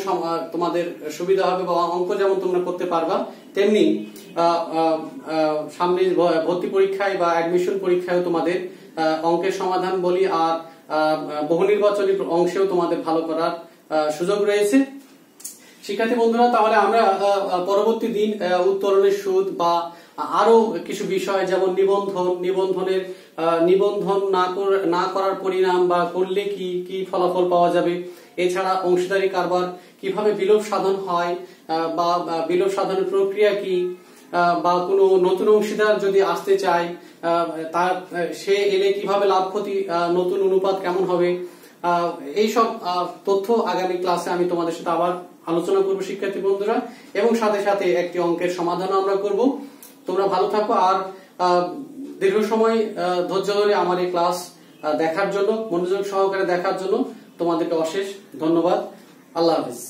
তোমাদের সুবিধা হবে বা অঙ্ক যেমন তোমরা করতে পারবা, তেমনি সামনে ভর্তি পরীক্ষায় বা অ্যাডমিশন পরীক্ষায় তোমাদের অঙ্কের সমাধান বলি আর বহু নির্বাচনী অংশেও তোমাদের ভালো করার সুযোগ রয়েছে। শিক্ষার্থী বন্ধুরা তাহলে আমরা পরবর্তী দিন উত্তরণের সুদ বা আরো কিছু বিষয় যেমন নিবন্ধন না করার পরিণাম বা করলে কি ফলাফল পাওয়া যাবে, এছাড়া অংশীদারি কারবার কিভাবে বিলোপ সাধন হয় বা বিলোপ সাধনের প্রক্রিয়া কি, বা কোনো নতুন অংশীদার যদি আসতে চায় তার সে এলে কিভাবে লাভ ক্ষতি নতুন অনুপাত কেমন হবে, এইসব তথ্য আগামী ক্লাসে আমি তোমাদের সাথে আবার আলোচনা করব শিক্ষার্থী বন্ধুরা, এবং সাথে সাথে একটি অঙ্কের সমাধান আমরা করব। তোমরা ভালো থাকো আর দীর্ঘ সময় ধৈর্য ধরে আমার এই ক্লাস দেখার জন্য, মনোযোগ সহকারে দেখার জন্য তোমাদেরকে অশেষ ধন্যবাদ। আল্লাহ হাফেজ।